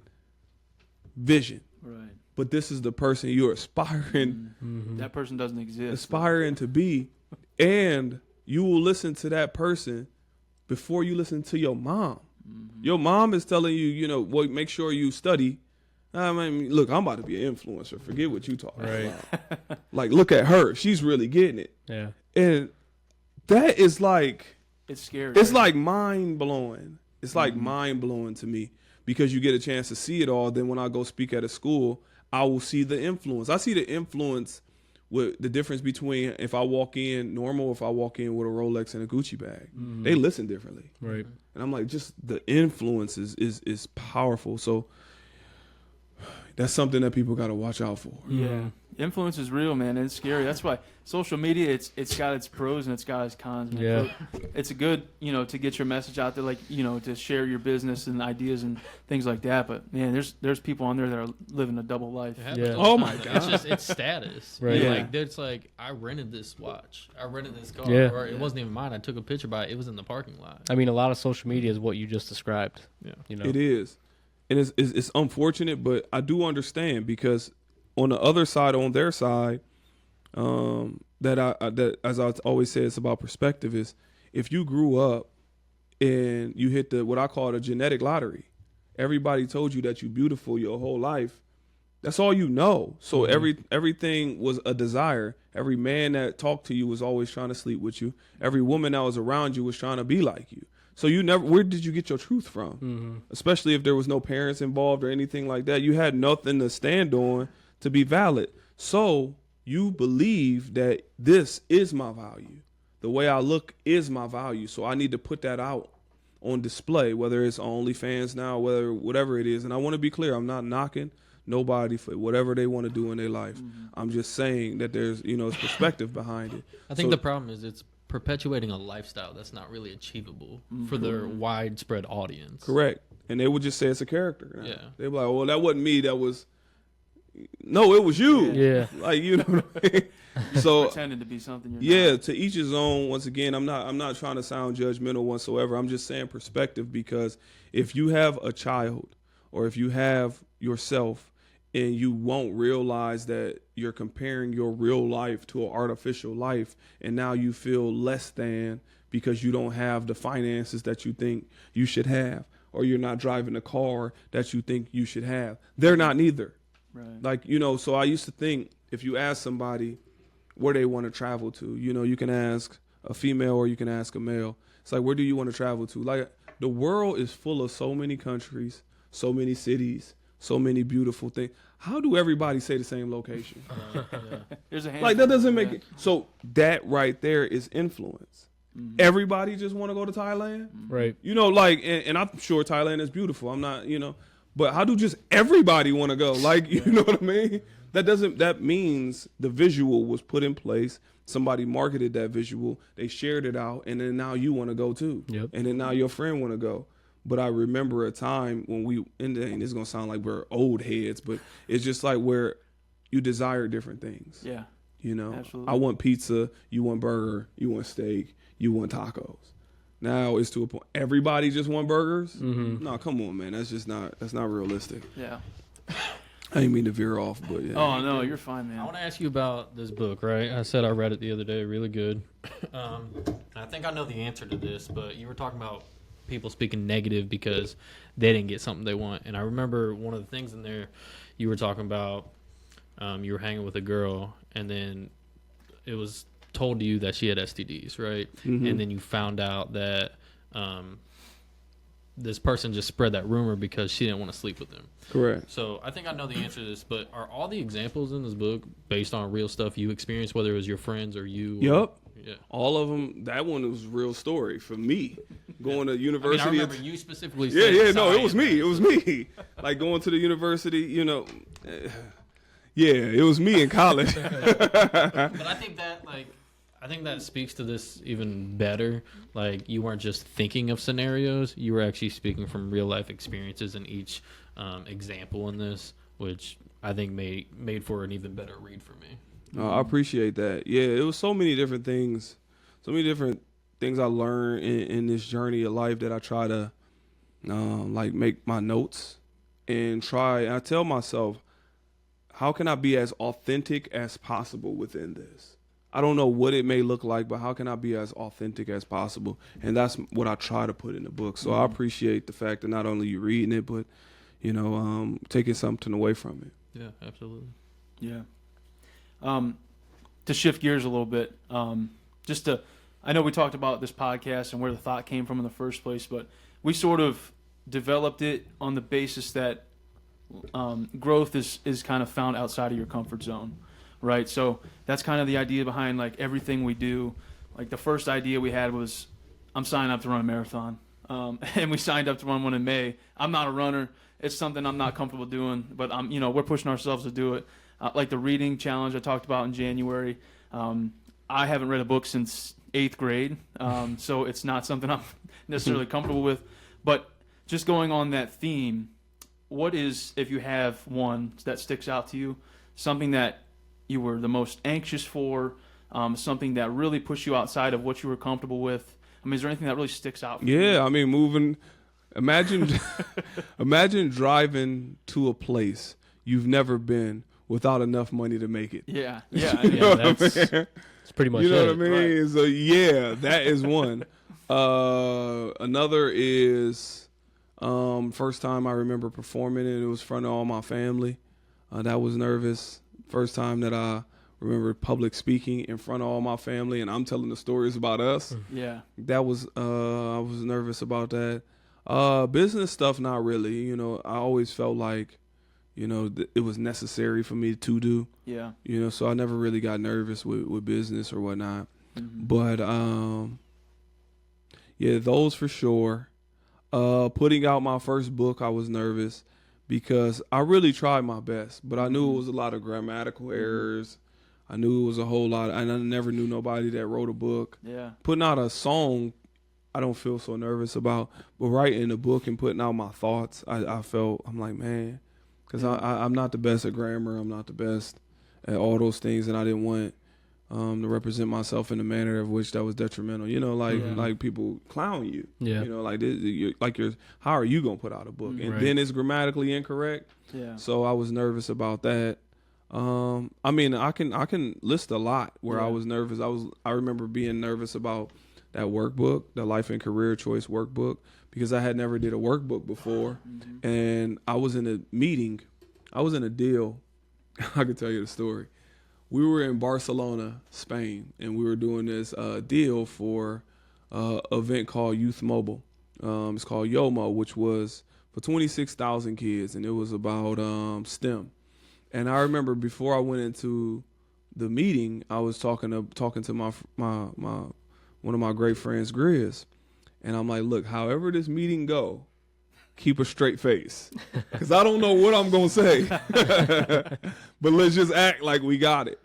vision. Right. But this is the person you're aspiring, That person doesn't exist. aspiring to be. And you will listen to that person before you listen to your mom. Your mom is telling you, make sure you study. I mean, look, I'm about to be an influencer. Forget what you talking about. Like, look at her. She's really getting it. Yeah. And that is like... It's scary. It's like mind blowing. It's like mind blowing to me because you get a chance to see it all. Then when I go speak at a school, I will see the influence. I see the influence with the difference between if I walk in normal, if I walk in with a Rolex and a Gucci bag. They listen differently. Right. And I'm like, just the influence is powerful. So that's something that people got to watch out for. Yeah. Influence is real, man, and it's scary. That's why social media, it's got its pros and it's got its cons, man. Yeah. It's a good, to get your message out there, like, to share your business and ideas and things like that. But man, there's people on there that are living a double life. It happens Yeah. all the Oh, time, my though. God. It's status. Right. Yeah. Yeah. Like it's like I rented this watch. I rented this car. Yeah. Or it wasn't even mine. I took a picture by it. It was in the parking lot. I mean, a lot of social media is what you just described. Yeah. It is. And it's unfortunate, but I do understand because on the other side, on their side, that as I always say, it's about perspective. Is if you grew up and you hit what I call the genetic lottery, everybody told you that you're beautiful your whole life. That's all you know. So everything was a desire. Every man that talked to you was always trying to sleep with you. Every woman that was around you was trying to be like you. So where did you get your truth from? Especially if there was no parents involved or anything like that. You had nothing to stand on to be valid. So you believe that this is my value. The way I look is my value. So I need to put that out on display, whether it's on OnlyFans now, whatever it is. And I want to be clear, I'm not knocking nobody for whatever they want to do in their life. I'm just saying that there's, it's perspective behind it. I think the problem is it's perpetuating a lifestyle that's not really achievable for their widespread audience. Correct. And they would just say it's a character. Now. Yeah. They'd be like, well, that wasn't me. That was, no, it was you. Yeah. Like, you know what I mean? So, Pretending to be something you're yeah, not. to each his own. Once again, I'm not trying to sound judgmental whatsoever. I'm just saying perspective because if you have a child or if you have yourself and you won't realize that you're comparing your real life to an artificial life, and now you feel less than because you don't have the finances that you think you should have, or you're not driving the car that you think you should have. They're not neither. Right. Like, so I used to think if you ask somebody where they want to travel to, you can ask a female or you can ask a male. It's like, where do you want to travel to? Like, the world is full of so many countries, so many cities, so many beautiful things. How do everybody say the same location? There's a handful. Like, that doesn't make it. So that right there is influence. Mm-hmm. Everybody just want to go to Thailand. Right. And I'm sure Thailand is beautiful. I'm not, but how do just everybody want to go? Like, you know what I mean? That means the visual was put in place. Somebody marketed that visual. They shared it out. And then now you want to go too. Yep. And then now your friend want to go. But I remember a time when and this is going to sound like we're old heads, but it's just like where you desire different things. Yeah. Absolutely. I want pizza. You want burger. You want steak. You want tacos. Now it's to a point. Everybody just want burgers? Mm-hmm. No, come on, man. That's not realistic. Yeah. I didn't mean to veer off, but yeah. Oh, no, you're fine, man. I want to ask you about this book, right? I said I read it the other day. Really good. I think I know the answer to this, but you were talking about people speaking negative because they didn't get something they want. And I remember one of the things in there you were talking about, you were hanging with a girl, and then it was told to you that she had STDs, right? Mm-hmm. And then you found out that this person just spread that rumor because she didn't want to sleep with them. Correct. So I think I know the answer to this, but are all the examples in this book based on real stuff you experienced, whether it was your friends or you? Yup. Yeah. All of them. That one was a real story for me. Going to university. I remember you specifically said Yeah, no, it was me. It was me. Like going to the university, yeah, it was me in college. But I think that speaks to this even better. Like, you weren't just thinking of scenarios, you were actually speaking from real life experiences in each example in this, which I think made for an even better read for me. I appreciate that. Yeah, it was so many different things I learned in this journey of life that I try to make my notes and I tell myself, how can I be as authentic as possible within this? I don't know what it may look like, but how can I be as authentic as possible? And that's what I try to put in the book. So I appreciate the fact that not only you reading it, but, taking something away from it. Yeah, absolutely. Yeah. To shift gears a little bit, I know we talked about this podcast and where the thought came from in the first place, but we sort of developed it on the basis that growth is kind of found outside of your comfort zone, right? So that's kind of the idea behind like everything we do. Like the first idea we had was, I'm signing up to run a marathon, and we signed up to run one in May. I'm not a runner. It's something I'm not comfortable doing, but we're pushing ourselves to do it. Like the reading challenge I talked about in January. I haven't read a book since 8th grade, so it's not something I'm necessarily comfortable with. But just going on that theme, what is, if you have one that sticks out to you, something that you were the most anxious for, something that really pushed you outside of what you were comfortable with? I mean, is there anything that really sticks out for you? Yeah, I mean, imagine driving to a place you've never been without enough money to make it. Yeah. That's pretty much it. You know what I mean? Right. So yeah, that is one. Another is first time I remember performing, and it was in front of all my family. That was nervous. First time that I remember public speaking in front of all my family, and I'm telling the stories about us. Yeah. That was I was nervous about that. Business stuff, not really. I always felt like, it was necessary for me to do. Yeah. So I never really got nervous with business or whatnot. Mm-hmm. But yeah, those for sure. Putting out my first book, I was nervous because I really tried my best, but I knew it was a lot of grammatical errors. I knew it was a whole lot, and I never knew nobody that wrote a book. Yeah. Putting out a song, I don't feel so nervous about, but writing a book and putting out my thoughts, I'm like, man, because I'm not the best at grammar. I'm not the best at all those things, and I didn't want to represent myself in a manner of which that was detrimental. You know, like people clown you. Yeah. You know, how are you gonna put out a book? And then it's grammatically incorrect. Yeah. So I was nervous about that. I mean, I can list a lot where I was nervous. I remember being nervous about that workbook, the life and career choice workbook, because I had never did a workbook before. And I was in a meeting. I was in a deal. I could tell you the story. We were in Barcelona, Spain, and we were doing this deal for an event called Youth Mobile. It's called YOMO, which was for 26,000 kids, and it was about STEM. And I remember before I went into the meeting, I was talking to my one of my great friends, Grizz, and I'm like, look, however this meeting go, keep a straight face, because I don't know what I'm gonna say, but let's just act like we got it.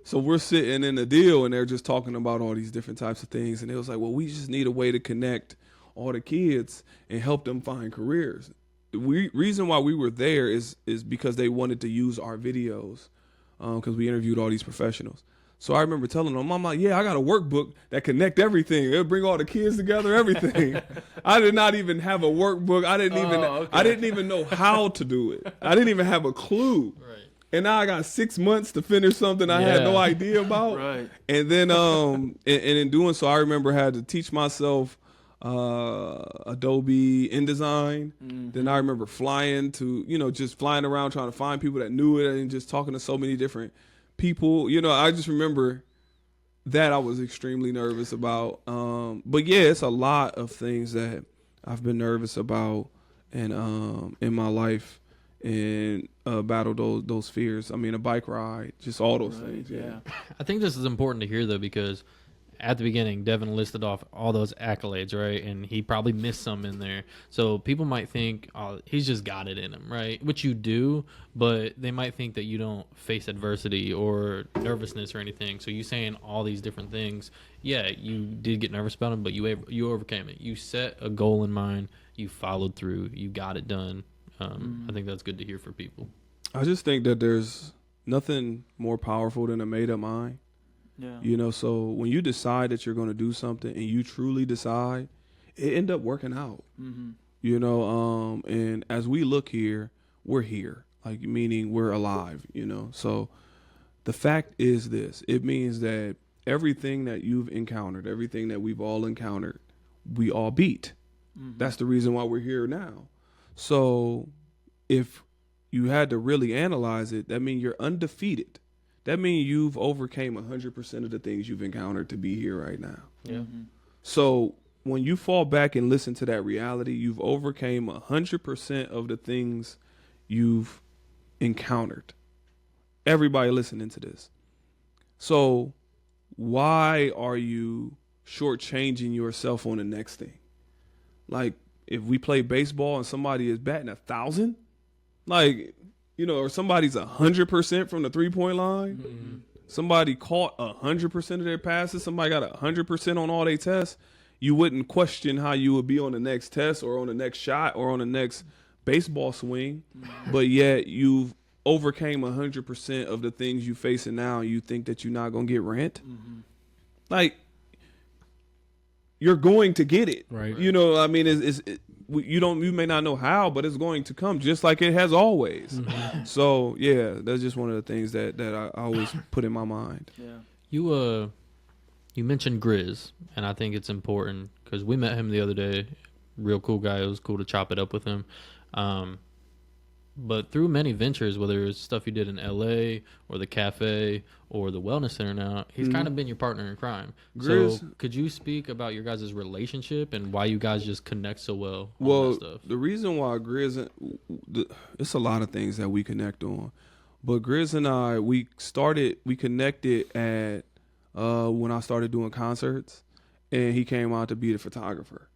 So we're sitting in the deal, and they're just talking about all these different types of things, and it was like, well, we just need a way to connect all the kids and help them find careers. The reason why we were there is because they wanted to use our videos, because we interviewed all these professionals. So I remember telling them, I'm like, yeah, I got a workbook that connect everything. It'll bring all the kids together, everything. I did not even have a workbook. I didn't even know how to do it. I didn't even have a clue. Right. And now I got 6 months to finish something I had no idea about. Right. And then and in doing so, I remember I had to teach myself Adobe InDesign. Then I remember flying just flying around trying to find people that knew it and just talking to so many different people. I just remember that I was extremely nervous about. But yeah, it's a lot of things that I've been nervous about and in my life and battle those fears. I mean, a bike ride, just all those things. Yeah. I think this is important to hear though, because at the beginning, Devin listed off all those accolades, right? And he probably missed some in there. So people might think, oh, he's just got it in him, right? Which you do, but they might think that you don't face adversity or nervousness or anything. So you saying all these different things, yeah, you did get nervous about them, but you overcame it. You set a goal in mind, you followed through, you got it done. I think that's good to hear for people. I just think that there's nothing more powerful than a made-up mind. Yeah. So when you decide that you're going to do something and you truly decide, it end up working out. And as we look here, we're here, like meaning we're alive, So the fact is this, it means that everything that you've encountered, everything that we've all encountered, we all beat. That's the reason why we're here now. So if you had to really analyze it, that means you're undefeated. That means you've overcame 100% of the things you've encountered to be here right now. Yeah. So when you fall back and listen to that reality, you've overcame 100% of the things you've encountered. Everybody listening to this. So why are you shortchanging yourself on the next thing? Like if we play baseball and somebody is batting 1,000, or somebody's 100% from the 3-point line. Somebody caught 100% of their passes. Somebody got 100% on all their tests. You wouldn't question how you would be on the next test or on the next shot or on the next baseball swing. But yet you've overcame 100% of the things you facing now. And you think that you're not going to get rent. Like you're going to get it. Right. You may not know how, but it's going to come just like it has always. So yeah, that's just one of the things that I always put in my mind. Yeah. You mentioned Grizz, and I think it's important because we met him the other day. Real cool guy. It was cool to chop it up with him. But through many ventures, whether it's stuff you did in LA or the cafe or the wellness center now, he's kind of been your partner in crime. Grizz, so could you speak about your guys' relationship and why you guys just connect so well on well, that stuff? The reason why Grizz, it's a lot of things that we connect on. But Grizz and I, we connected at when I started doing concerts, and he came out to be the photographer.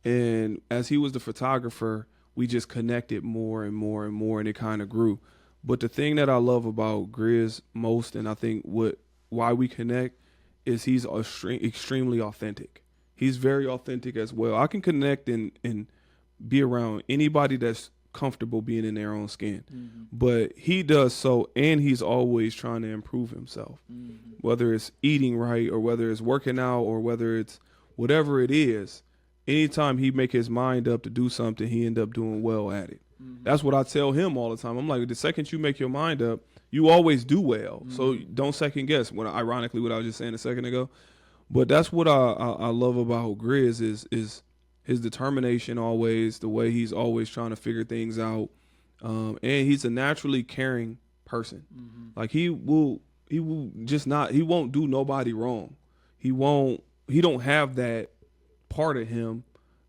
And as he was the photographer, we just connected more and more and more, and it kind of grew. But the thing that I love about Grizz most, and I think why we connect, is he's extremely authentic. He's very authentic as well. I can connect and be around anybody that's comfortable being in their own skin. But he does so, and he's always trying to improve himself, whether it's eating right or whether it's working out or whether it's whatever it is. Anytime he make his mind up to do something, he end up doing well at it. That's what I tell him all the time. I'm like, the second you make your mind up, you always do well. So don't second guess. Ironically, what I was just saying a second ago. But that's what I love about Grizz is his determination always, the way he's always trying to figure things out. And he's a naturally caring person. Like he won't do nobody wrong. He don't have that part of him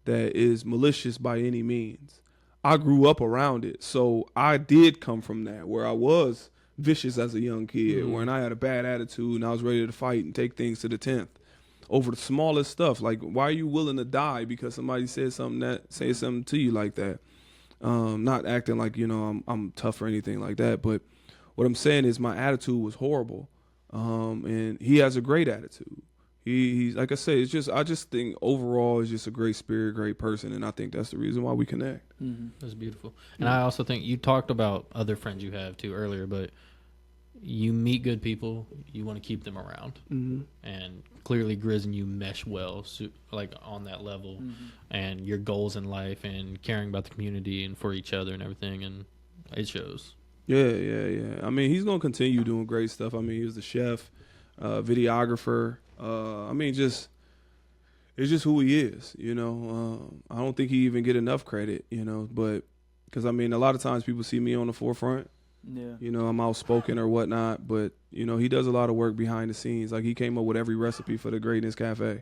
that is malicious by any means. I grew up around it. So I did come from that, where I was vicious as a young kid, when I had a bad attitude and I was ready to fight and take things to the 10th over the smallest stuff. Like, why are you willing to die because somebody said something to you like that? Not acting like, I'm tough or anything like that. But what I'm saying is my attitude was horrible. And he has a great attitude. He's like I say, I just think overall is just a great spirit, great person, and I think that's the reason why we connect. That's beautiful. And I also think you talked about other friends you have too earlier, but you meet good people, you want to keep them around, and clearly Grizz and you mesh well, like on that level, and your goals in life and caring about the community and for each other and everything, and it shows. Yeah. I mean, he's gonna continue doing great stuff. I mean, he was the chef, videographer. It's just who he is, I don't think he even get enough credit, but because a lot of times people see me on the forefront. Yeah. I'm outspoken or whatnot, but he does a lot of work behind the scenes. Like, he came up with every recipe for the Greatness Cafe.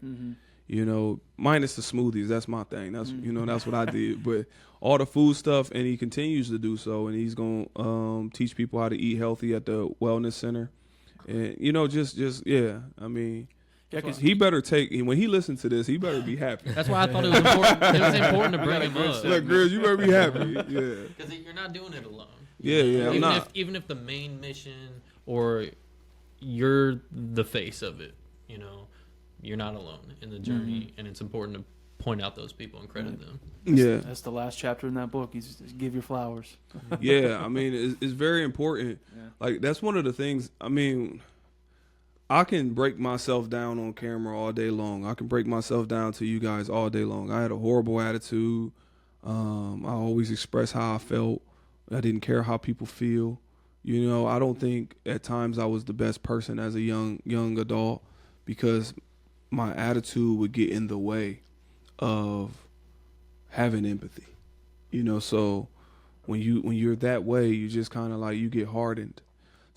Minus the smoothies. That's my thing. That's that's what I did. But all the food stuff, and he continues to do so, and he's gonna teach people how to eat healthy at the wellness center, and Yeah, because he better when he listens to this, he better be happy. That's why I thought it was important. It was important to bring him up. Look, Grizz, you better be happy. Yeah. Because you're not doing it alone. Yeah, I'm not. Even if the main mission or you're the face of it, you're not alone in the journey, and it's important to point out those people and credit them. Yeah, that's the last chapter in that book. He's give your flowers. Yeah, it's very important. Yeah. Like, that's one of the things. I can break myself down on camera all day long. I can break myself down to you guys all day long. I had a horrible attitude. I always expressed how I felt. I didn't care how people feel. I don't think at times I was the best person as a young adult because my attitude would get in the way of having empathy. So when you're that way, you just kind of like, you get hardened.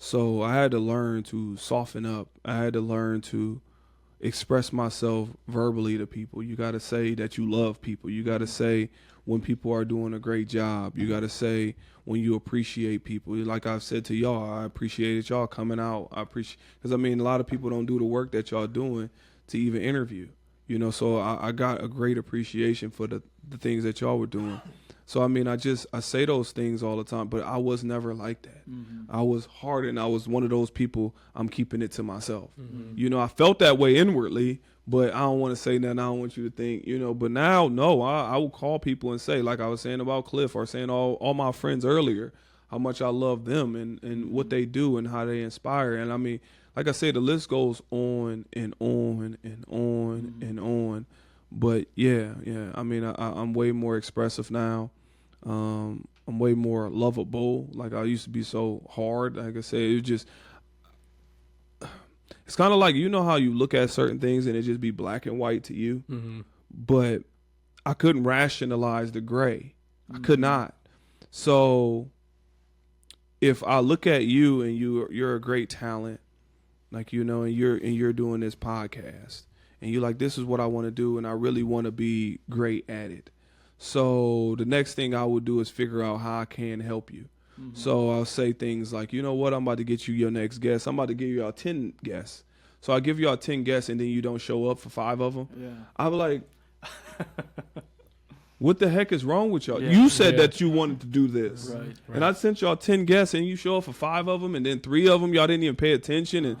So I had to learn to soften up. I had to learn to express myself verbally to people. You got to say that you love people. You got to say when people are doing a great job. You got to say when you appreciate people. Like I've said to y'all, I appreciated y'all coming out. Because a lot of people don't do the work that y'all doing to even interview. So I got a great appreciation for the things that y'all were doing. So, I say those things all the time, but I was never like that. I was hard, and I was one of those people, I'm keeping it to myself. I felt that way inwardly, but I don't want to say nothing. I don't want you to think, but now, no, I will call people and say, like I was saying about Cliff or saying all my friends earlier, how much I love them and what they do and how they inspire. And like I said, the list goes on and on and on and on. But yeah. I'm way more expressive now. I'm way more lovable. Like, I used to be so hard. Like I said, it's kind of like, how you look at certain things and it just be black and white to you. But I couldn't rationalize the gray. I could not. So if I look at you and you're a great talent, like, and you're doing this podcast and you're like, this is what I want to do, and I really want to be great at it. So the next thing I would do is figure out how I can help you. So I'll say things like, you know what, I'm about to get you your next guest. I'm about to give you all 10 guests. So I give you all 10 guests and then you don't show up for 5 of them. Yeah. I'm like, What the heck is wrong with y'all? Yeah. You said Yeah. that you wanted to do this. Right. And I sent y'all 10 guests and you show up for 5 of them and then 3 of them y'all didn't even pay attention. And,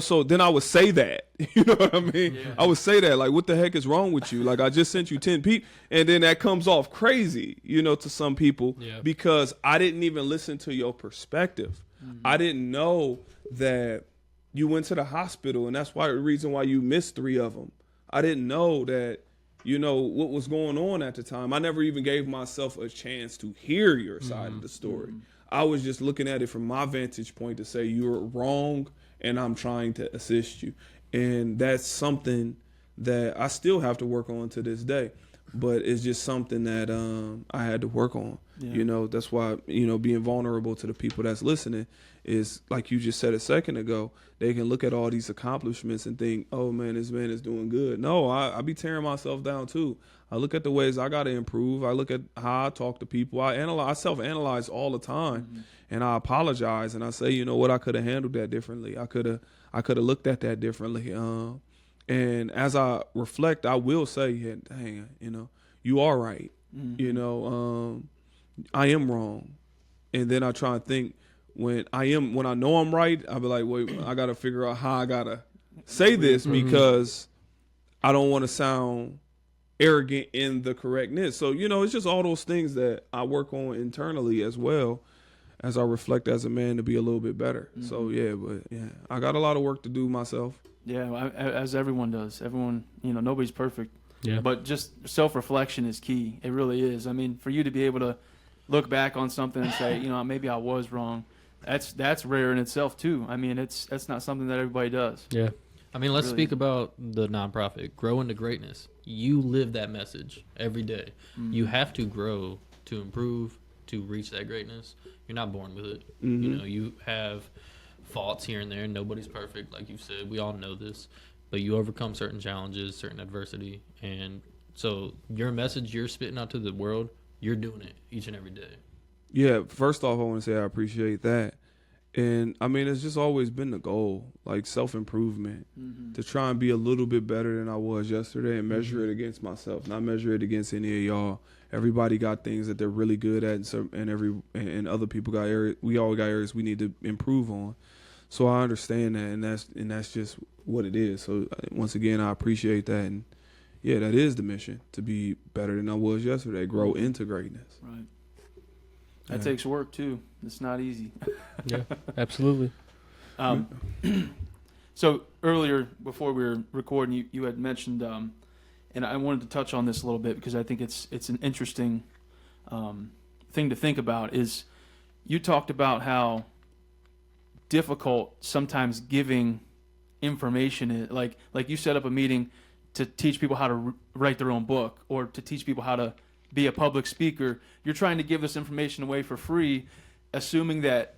so then I would say that. You know what I mean? Yeah. I would say that. Like, what the heck is wrong with you? Like, I just sent you 10 people. And then that comes off crazy, to some people Yeah. because I didn't even listen to your perspective. I didn't know that you went to the hospital and that's the reason why you missed 3 of them. I didn't know that. What was going on at the time. I never even gave myself a chance to hear your side of the story. I was just looking at it from my vantage point to say you're wrong and I'm trying to assist you. And that's something that I still have to work on to this day. But it's just something that I had to work on. Yeah. That's why, being vulnerable to the people that's listening is, like you just said a second ago, they can look at all these accomplishments and think, oh, man, this man is doing good. No, I be tearing myself down, too. I look at the ways I got to improve. I look at how I talk to people. I self-analyze all the time, and I apologize, and I say, you know what, I could have handled that differently. I could have looked at that differently. And as I reflect, I will say, yeah, dang, you are right. I am wrong. And then I try and think when I know I'm right, I'll be like, wait, I got to figure out how I got to say this because I don't want to sound arrogant in the correctness. So, it's just all those things that I work on internally as well as I reflect as a man to be a little bit better. So, I got a lot of work to do myself. Yeah, as everyone does. Everyone, nobody's perfect. Yeah. But just self-reflection is key. It really is. I mean, for you to be able to look back on something and say, maybe I was wrong, that's rare in itself too. I mean, that's not something that everybody does. Yeah. I mean, let's Really. speak about the nonprofit. Grow into greatness. You live that message every day. You have to grow to improve, to reach that greatness. You're not born with it. You have faults here and there. Nobody's perfect, like you said. We all know this. But you overcome certain challenges, certain adversity. And so your message you're spitting out to the world, you're doing it each and every day. Yeah, first off, I want to say I appreciate that. And, I mean, it's just always been the goal, like self-improvement, to try and be a little bit better than I was yesterday and measure it against myself, not measure it against any of y'all. Everybody got things that they're really good at, and other people got areas. We all got areas we need to improve on. So I understand that, and that's just what it is. So, once again, I appreciate that. And, yeah, that is the mission, to be better than I was yesterday, grow into greatness. Right. That Yeah. takes work too. It's not easy. Yeah. Absolutely. So earlier, before we were recording, you had mentioned, and I wanted to touch on this a little bit because I think it's an interesting thing to think about. Is you talked about how difficult sometimes giving information is. Like you set up a meeting to teach people how to write their own book or to teach people how to be a public speaker. You're trying to give this information away for free, assuming that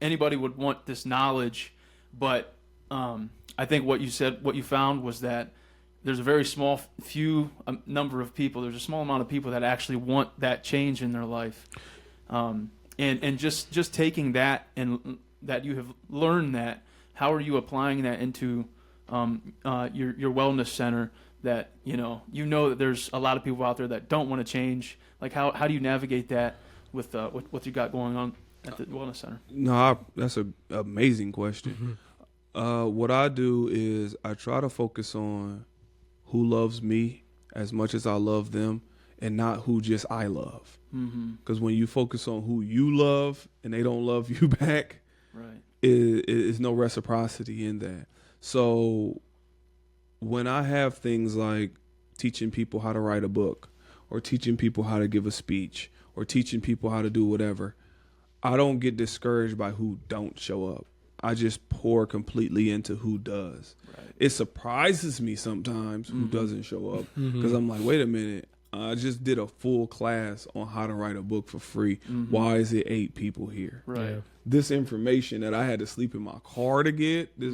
anybody would want this knowledge. But I think what you found was that there's a very small number of people. There's a small amount of people that actually want that change in their life, and just taking that and that you have learned that. How are you applying that into your wellness center? That that there's a lot of people out there that don't want to change. Like how do you navigate that with what you got going on at the wellness center? No, that's an amazing question. What I do is I try to focus on who loves me as much as I love them, and not who just I love. Because when you focus on who you love and they don't love you back, Right. is no reciprocity in that. So when I have things like teaching people how to write a book or teaching people how to give a speech or teaching people how to do whatever, I don't get discouraged by who don't show up. I just pour completely into who does. Right. It surprises me sometimes who doesn't show up because I'm like, wait a minute, I just did a full class on how to write a book for free. Why is it 8 people here? Right. Yeah. This information that I had to sleep in my car to get, this,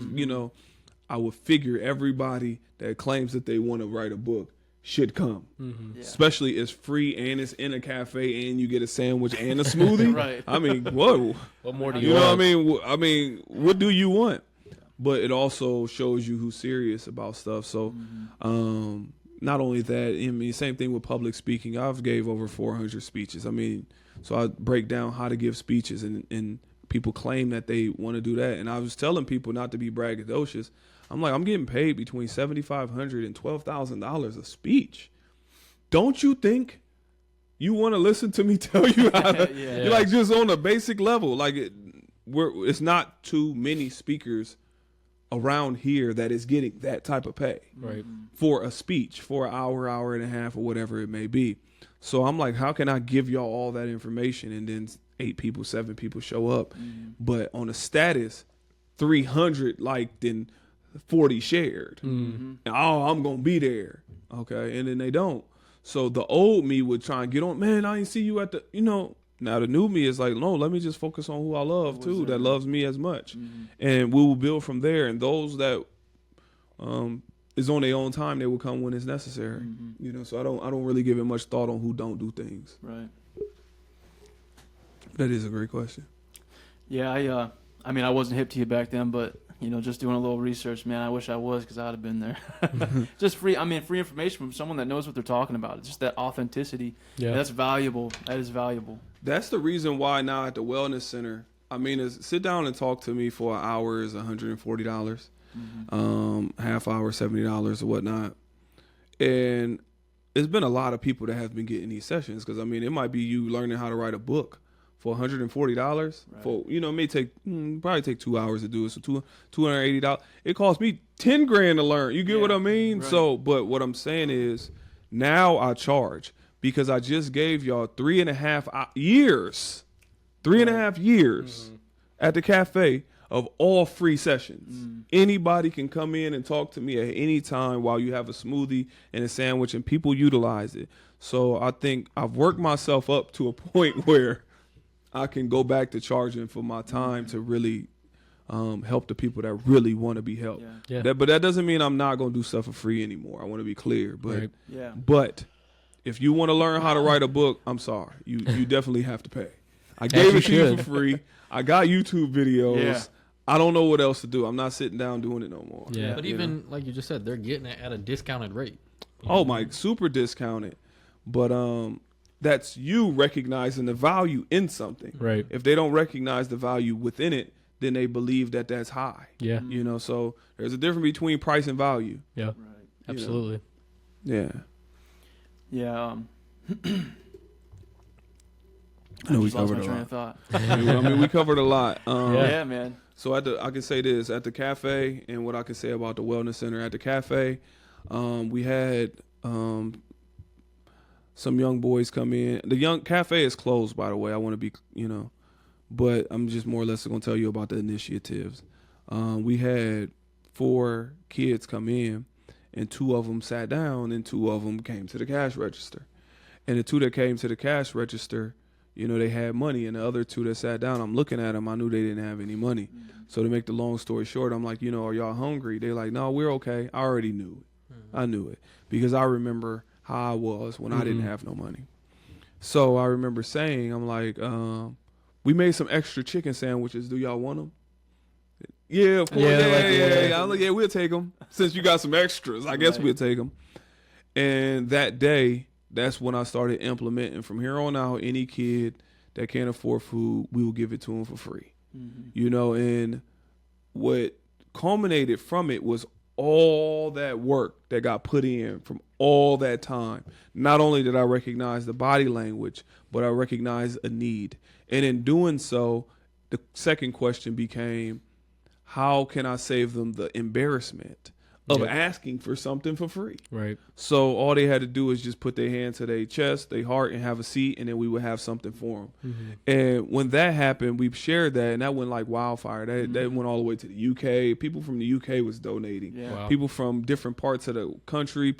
I would figure everybody that claims that they want to write a book should come. Yeah. Especially it's free and it's in a cafe and you get a sandwich and a smoothie. Right. I mean, whoa. What more do You you know want? what I mean? What do you want? But it also shows you who's serious about stuff. So, not only that, I mean, same thing with public speaking. I've gave over 400 speeches. I mean, so I break down how to give speeches, and people claim that they want to do that. And I was telling people not to be braggadocious. I'm like, I'm getting paid between $7,500 and $12,000 a speech. Don't you think you want to listen to me tell you how to, Yeah. like, just on a basic level? Like, it's not too many speakers around here that is getting that type of pay Right. for a speech for an hour, hour and a half, or whatever it may be. So I'm like, how can I give y'all all that information and then 8 people, 7 people show up, but on a status 300 liked and 40 shared. And, oh, I'm gonna be there, okay, and then they don't. So the old me would try and get on. Man, I didn't see you at the, Now the new me is like, no, let me just focus on who I love too, that loves me as much, and we will build from there. And those that is on their own time, they will come when it's necessary. So I don't really give it much thought on who don't do things. Right. That is a great question. Yeah, I mean, I wasn't hip to you back then, but just doing a little research, man, I wish I was, because I'd have been there. Just free information from someone that knows what they're talking about. It's just that authenticity. Yeah. That's valuable. That is valuable. That's the reason why now at the wellness center, I mean, is sit down and talk to me for an hour is $140, half hour $70 or whatnot. And it's been a lot of people that have been getting these sessions, because I mean, it might be you learning how to write a book for $140 for, it may take probably take 2 hours to do it. So $280. It cost me $10,000 to learn. You get what I mean? Right. So, but what I'm saying is now I charge, because I just gave y'all 3.5 years, 3.5 years at the cafe of all free sessions. Anybody can come in and talk to me at any time while you have a smoothie and a sandwich, and people utilize it. So I think I've worked myself up to a point where I can go back to charging for my time to really help the people that really want to be helped. Yeah. But that doesn't mean I'm not going to do stuff for free anymore. I want to be clear. But Right. Yeah. but if you want to learn how to write a book, I'm sorry. You definitely have to pay. I gave it to you for free. I got YouTube videos. Yeah. I don't know what else to do. I'm not sitting down doing it no more. Yeah. But even like you just said, they're getting it at a discounted rate. Oh my, super discounted. But that's you recognizing the value in something. Right. If they don't recognize the value within it, then they believe that that's high. Yeah. So there's a difference between price and value. Yeah. Right. Absolutely. Yeah. Yeah. I know we just lost covered my a train lot. of thought. I mean, we covered a lot. Yeah, man. So I can say this at the cafe, and what I can say about the wellness center at the cafe, we had some young boys come in. The young cafe is closed, by the way. I want to be, but I'm just more or less going to tell you about the initiatives. We had 4 kids come in, and 2 of them sat down, and 2 of them came to the cash register. And the 2 that came to the cash register, they had money, and the other 2 that sat down, I'm looking at them, I knew they didn't have any money. So to make the long story short, I'm like, are y'all hungry? They're like, no, we're okay. I already knew it. I knew it, because I remember how I was when I didn't have no money. So I remember saying, I'm like, we made some extra chicken sandwiches. Do y'all want them? Yeah, of course. Yeah. I'm like, yeah, we'll take them. Since you got some extras, I guess we'll take them. And that day, that's when I started implementing, from here on out, any kid that can't afford food, we will give it to them for free. And what culminated from it was all that work that got put in from all that time. Not only did I recognize the body language, but I recognized a need. And in doing so, the second question became, how can I save them the embarrassment of asking for something for free? Right. So all they had to do is just put their hand to their chest, their heart, and have a seat, and then we would have something for them. And when that happened, we shared that, and that went like wildfire. That went all the way to the UK. People from the UK was donating. Yeah. Wow. People from different parts of the country,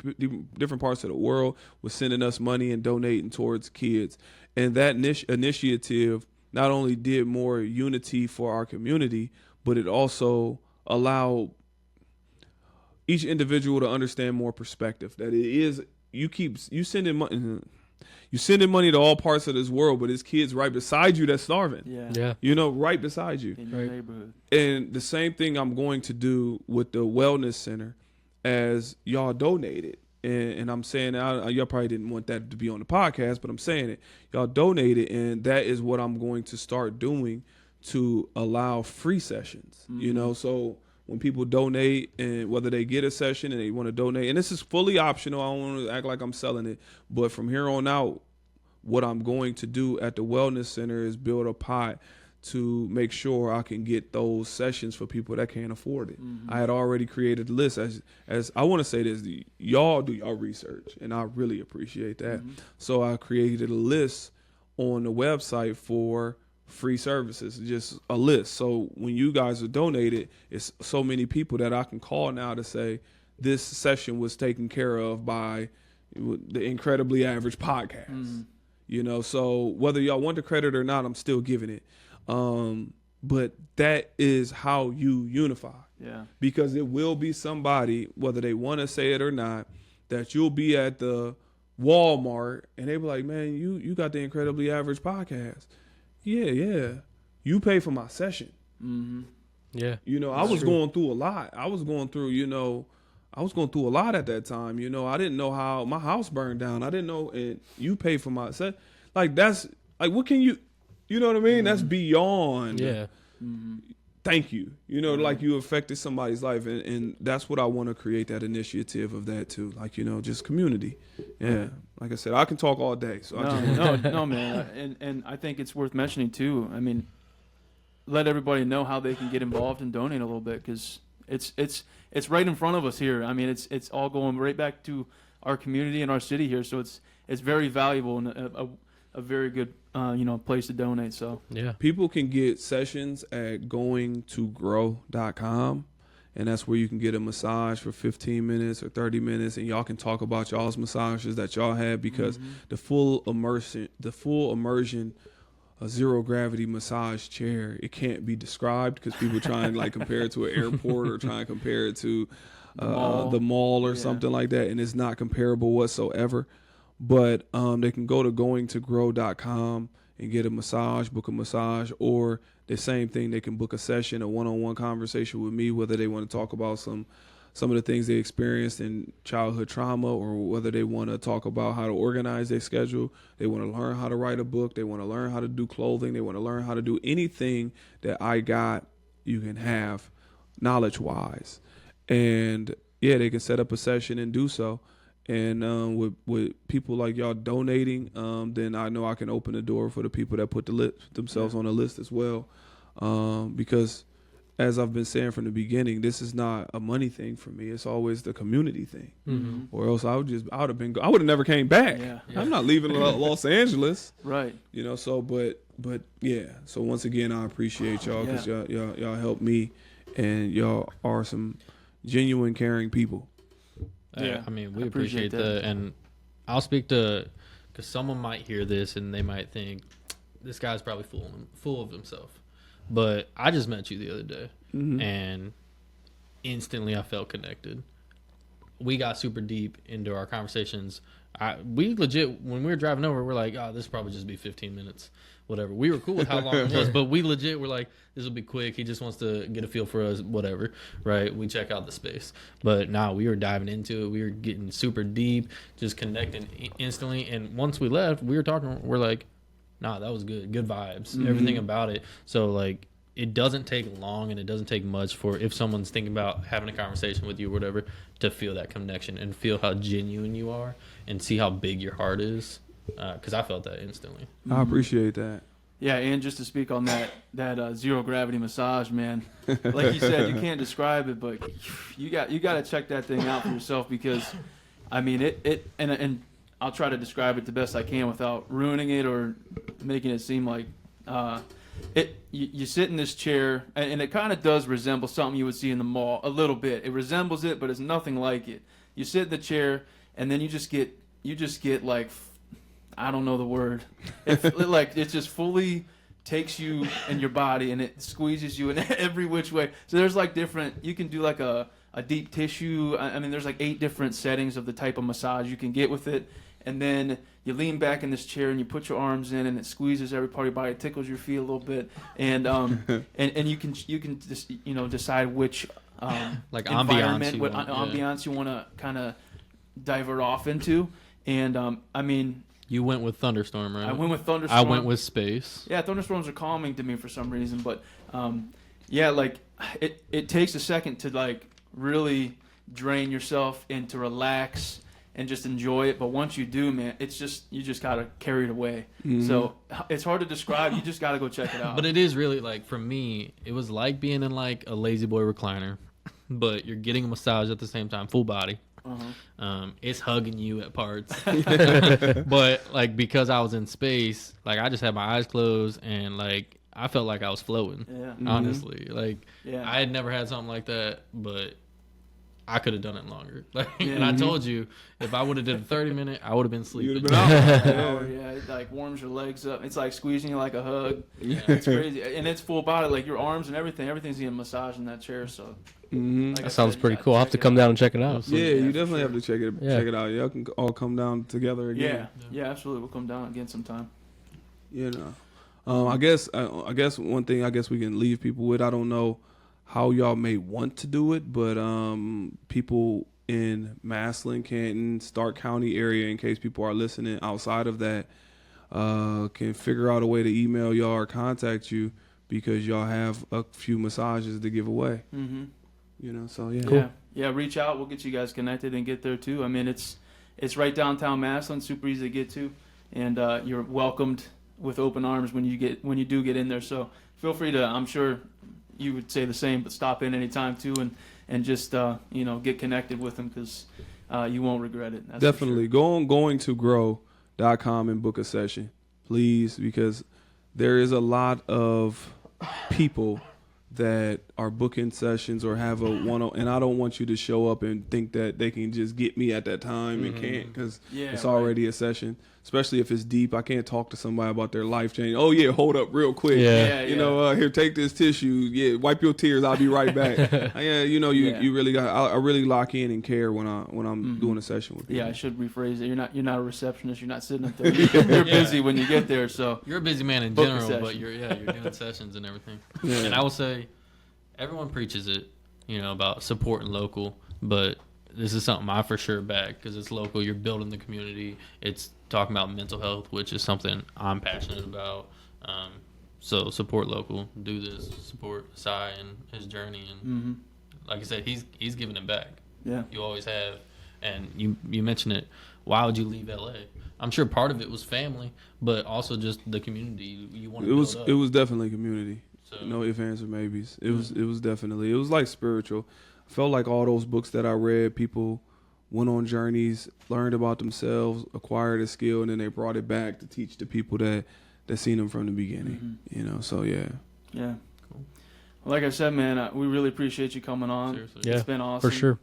different parts of the world was sending us money and donating towards kids. And that initiative not only did more unity for our community, but it also allowed each individual to understand more perspective. That it is, you sending money to all parts of this world, but it's kids right beside you that's starving. Yeah. Yeah. Right beside you. In your Right. neighborhood. And the same thing I'm going to do with the wellness center, as y'all donated. and I'm saying y'all probably didn't want that to be on the podcast, but I'm saying it. Y'all donated, and that is what I'm going to start doing to allow free sessions. You know, so when people donate, and whether they get a session and they want to donate, and this is fully optional. I don't want to act like I'm selling it, but from here on out, what I'm going to do at the wellness center is build a pot to make sure I can get those sessions for people that can't afford it. I had already created a list as I want to say this, y'all do your research, and I really appreciate that. So I created a list on the website for free services, just a list. So when you guys are donated, it's so many people that I can call now to say this session was taken care of by the Incredibly Average podcast. You know, so whether y'all want the credit or not, I'm still giving it. But that is how you unify. Yeah. Because it will be somebody, whether they want to say it or not, that you'll be at the Walmart and they be like, man, you got the Incredibly Average podcast. Yeah. You pay for my session. Yeah. You know, I was going through a lot. I was going through a lot at that time. You know, I didn't know how my house burned down. I didn't know, and you pay for my set. Like, that's like, what can you know what I mean? That's beyond. Yeah. Thank you. You know, like you affected somebody's life. And that's what I want to create, that initiative of that too. Like, you know, just community. Yeah. Like I said, I can talk all day. So No, man. And I think it's worth mentioning too. I mean, let everybody know how they can get involved and donate a little bit, because it's right in front of us here. I mean, it's all going right back to our community and our city here. So it's very valuable and a very good place to donate. So Yeah. people can get sessions at goingtogrow.com, and that's where you can get a massage for 15 minutes or 30 minutes, and y'all can talk about y'all's massages that y'all had, because the full immersion, a zero gravity massage chair, it can't be described, because people try and like compare it to an airport or try and compare it to the mall or something like that, and it's not comparable whatsoever. But they can go to goingtogrow.com and get a massage, book a massage, or the same thing, they can book a session, a one-on-one conversation with me, whether they want to talk about some of the things they experienced in childhood trauma, or whether they want to talk about how to organize their schedule. They want to learn how to write a book. They want to learn how to do clothing. They want to learn how to do anything that I got, you can have knowledge-wise. And, yeah, they can set up a session and do so. And with people like y'all donating, then I know I can open the door for the people that put themselves on the list as well. Because as I've been saying from the beginning, this is not a money thing for me. It's always the community thing. Or else I would have never came back. Yeah. I'm not leaving Los Angeles. right. You know, so but yeah. So once again, I appreciate y'all, because y'all helped me, and y'all are some genuine, caring people. Yeah, I mean, we appreciate that. And I'll speak to, because someone might hear this and they might think, this guy's probably full of himself. But I just met you the other day, and instantly I felt connected. We got super deep into our conversations. We legit, when we were driving over, we're like, oh, this will probably just be 15 minutes, whatever. We were cool with how long it was, but we legit were like, this will be quick. He just wants to get a feel for us, whatever, right? We check out the space. But now we were diving into it. We were getting super deep, just connecting instantly. And once we left, we were talking, we're like, nah, that was good. Good vibes. Everything about it. So, like, it doesn't take long and it doesn't take much for, if someone's thinking about having a conversation with you or whatever, to feel that connection and feel how genuine you are and see how big your heart is. Because I felt that instantly. I appreciate that. Yeah, and just to speak on that zero gravity massage, man. Like you said, you can't describe it, but you got to check that thing out for yourself, because, I mean, and I'll try to describe it the best I can without ruining it or making it seem like you sit in this chair, and it kind of does resemble something you would see in the mall a little bit. It resembles it, but it's nothing like it. You sit in the chair, and then you just get like, I don't know the word. It just fully takes you and your body, and it squeezes you in every which way. So there's like different. You can do like a deep tissue. I mean, there's like 8 different settings of the type of massage you can get with it. And then you lean back in this chair and you put your arms in, and it squeezes every part of your body. It tickles your feet a little bit, and and you can just decide which like environment, ambiance what ambiance you want to kind of divert off into. And I mean, You went with Thunderstorm, right? I went with Thunderstorm. I went with Space. Yeah, thunderstorms are calming to me for some reason, but yeah, like it takes a second to like really drain yourself and to relax and just enjoy it. But once you do, man, it's just you just gotta carry it away. So it's hard to describe. You just gotta go check it out. But it is really like, for me, it was like being in like a lazy boy recliner, but you're getting a massage at the same time, full body. It's hugging you at parts. But like, because I was in space, like I just had my eyes closed and like I felt like I was floating. Yeah. Honestly, like Yeah. I had never had something like that, but I could have done it longer. Like, Yeah. and I told you, if I would have did a 30-minute, I would have been sleeping. You'd have been out. Yeah, it like warms your legs up. It's like squeezing you like a hug. It's crazy, and it's full body, like your arms and everything. Everything's getting massaged in that chair. So like I That sounds said, you pretty gotta cool. I'll have check to it come out. down and check it out. Yeah, Yeah, you for definitely sure. have to check Yeah. it out. Y'all can all come down together again. Yeah, absolutely. We'll come down again sometime. You know, I guess one thing I guess we can leave people with. I don't know how y'all may want to do it, but people in Maslin, Canton, Stark County area, in case people are listening outside of that, can figure out a way to email y'all or contact you because y'all have a few massages to give away. Mm-hmm. You know, so yeah. Yeah. Reach out. We'll get you guys connected and get there too. I mean, it's right downtown Maslin, super easy to get to, and you're welcomed with open arms when you do get in there. So feel free to. I'm sure you would say the same, but stop in anytime too, and just get connected with them because you won't regret it. That's for Definitely. sure. Go on goingtogrow.com and book a session, please, because there is a lot of people that are booking sessions or have a one-on, and I don't want you to show up and think that they can just get me at that time and can't, because Yeah, it's right. already a session, especially if it's deep. I can't talk to somebody about their life change. Oh yeah, hold up real quick. Yeah. You know, here, take this tissue. Yeah, wipe your tears. I'll be right back. Yeah, you know, you really got. I really lock in and care when I'm doing a session with people. Yeah, I should rephrase it. You're not a receptionist. You're not sitting up there. You're busy when you get there. So You're a busy man in Book a general, but session. you're doing sessions and everything. Yeah. And I will say, everyone preaches it, about supporting local, but this is something I for sure back because it's local. You're building the community. It's talking about mental health, which is something I'm passionate about. So support local. Do this. Support Cy and his journey. And like I said, he's giving it back. yeah. You always have. And you mentioned it. Why would you leave LA? I'm sure part of it was family, but also just the community you want to build up. It was definitely community. So- No ifs, ands, or maybes. It was definitely. It was like spiritual. I felt like all those books that I read, people went on journeys, learned about themselves, acquired a skill, and then they brought it back to teach the people that seen them from the beginning. So yeah. Yeah. Cool. Well, like I said, man, we really appreciate you coming on. Seriously. Yeah, It's been awesome. for sure.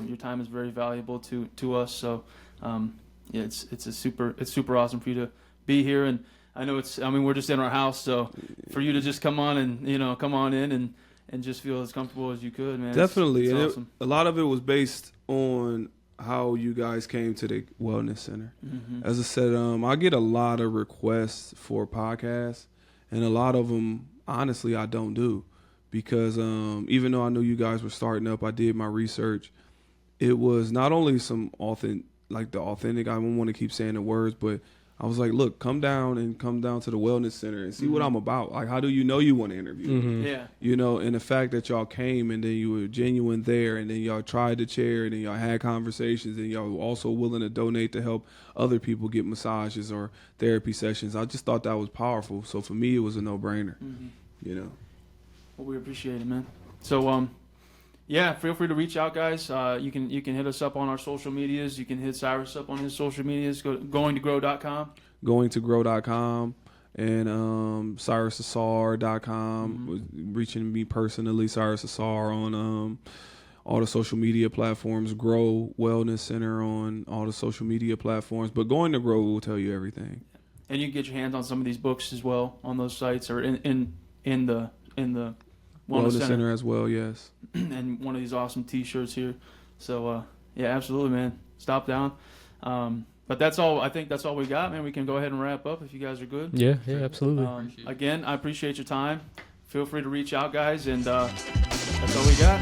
Your time is very valuable to us. So, yeah, it's super awesome for you to be here. And I know we're just in our house, so for you to just come on and come on in and just feel as comfortable as you could, man. Definitely. It's And awesome. a lot of it was based on how you guys came to the wellness center. As I said, I get a lot of requests for podcasts, and a lot of them, honestly, I don't do because even though I knew you guys were starting up, I did my research. It was not only some authentic, I don't want to keep saying the words, but I was like, look, come down to the wellness center and see what I'm about. Like, how do you know you want to interview me? Yeah. And the fact that y'all came and then you were genuine there and then y'all tried the chair and then y'all had conversations and y'all were also willing to donate to help other people get massages or therapy sessions. I just thought that was powerful. So for me, it was a no-brainer, Well, we appreciate it, man. So, yeah, feel free to reach out, guys. You can hit us up on our social medias. You can hit Cyrus up on his social medias. Go to goingtogrow.com. Goingtogrow.com and CyrusAusar.com. Reaching me personally, Cyrus Ausar on all the social media platforms. Grow Wellness Center on all the social media platforms. But Going to Grow will tell you everything. And you can get your hands on some of these books as well on those sites or in the Wellness Center. As well, yes. And one of these awesome T-shirts here. So, yeah, absolutely, man. Stop down. But that's all. I think that's all we got, man. We can go ahead and wrap up if you guys are good. Yeah, absolutely. Again, I appreciate your time. Feel free to reach out, guys, and that's all we got.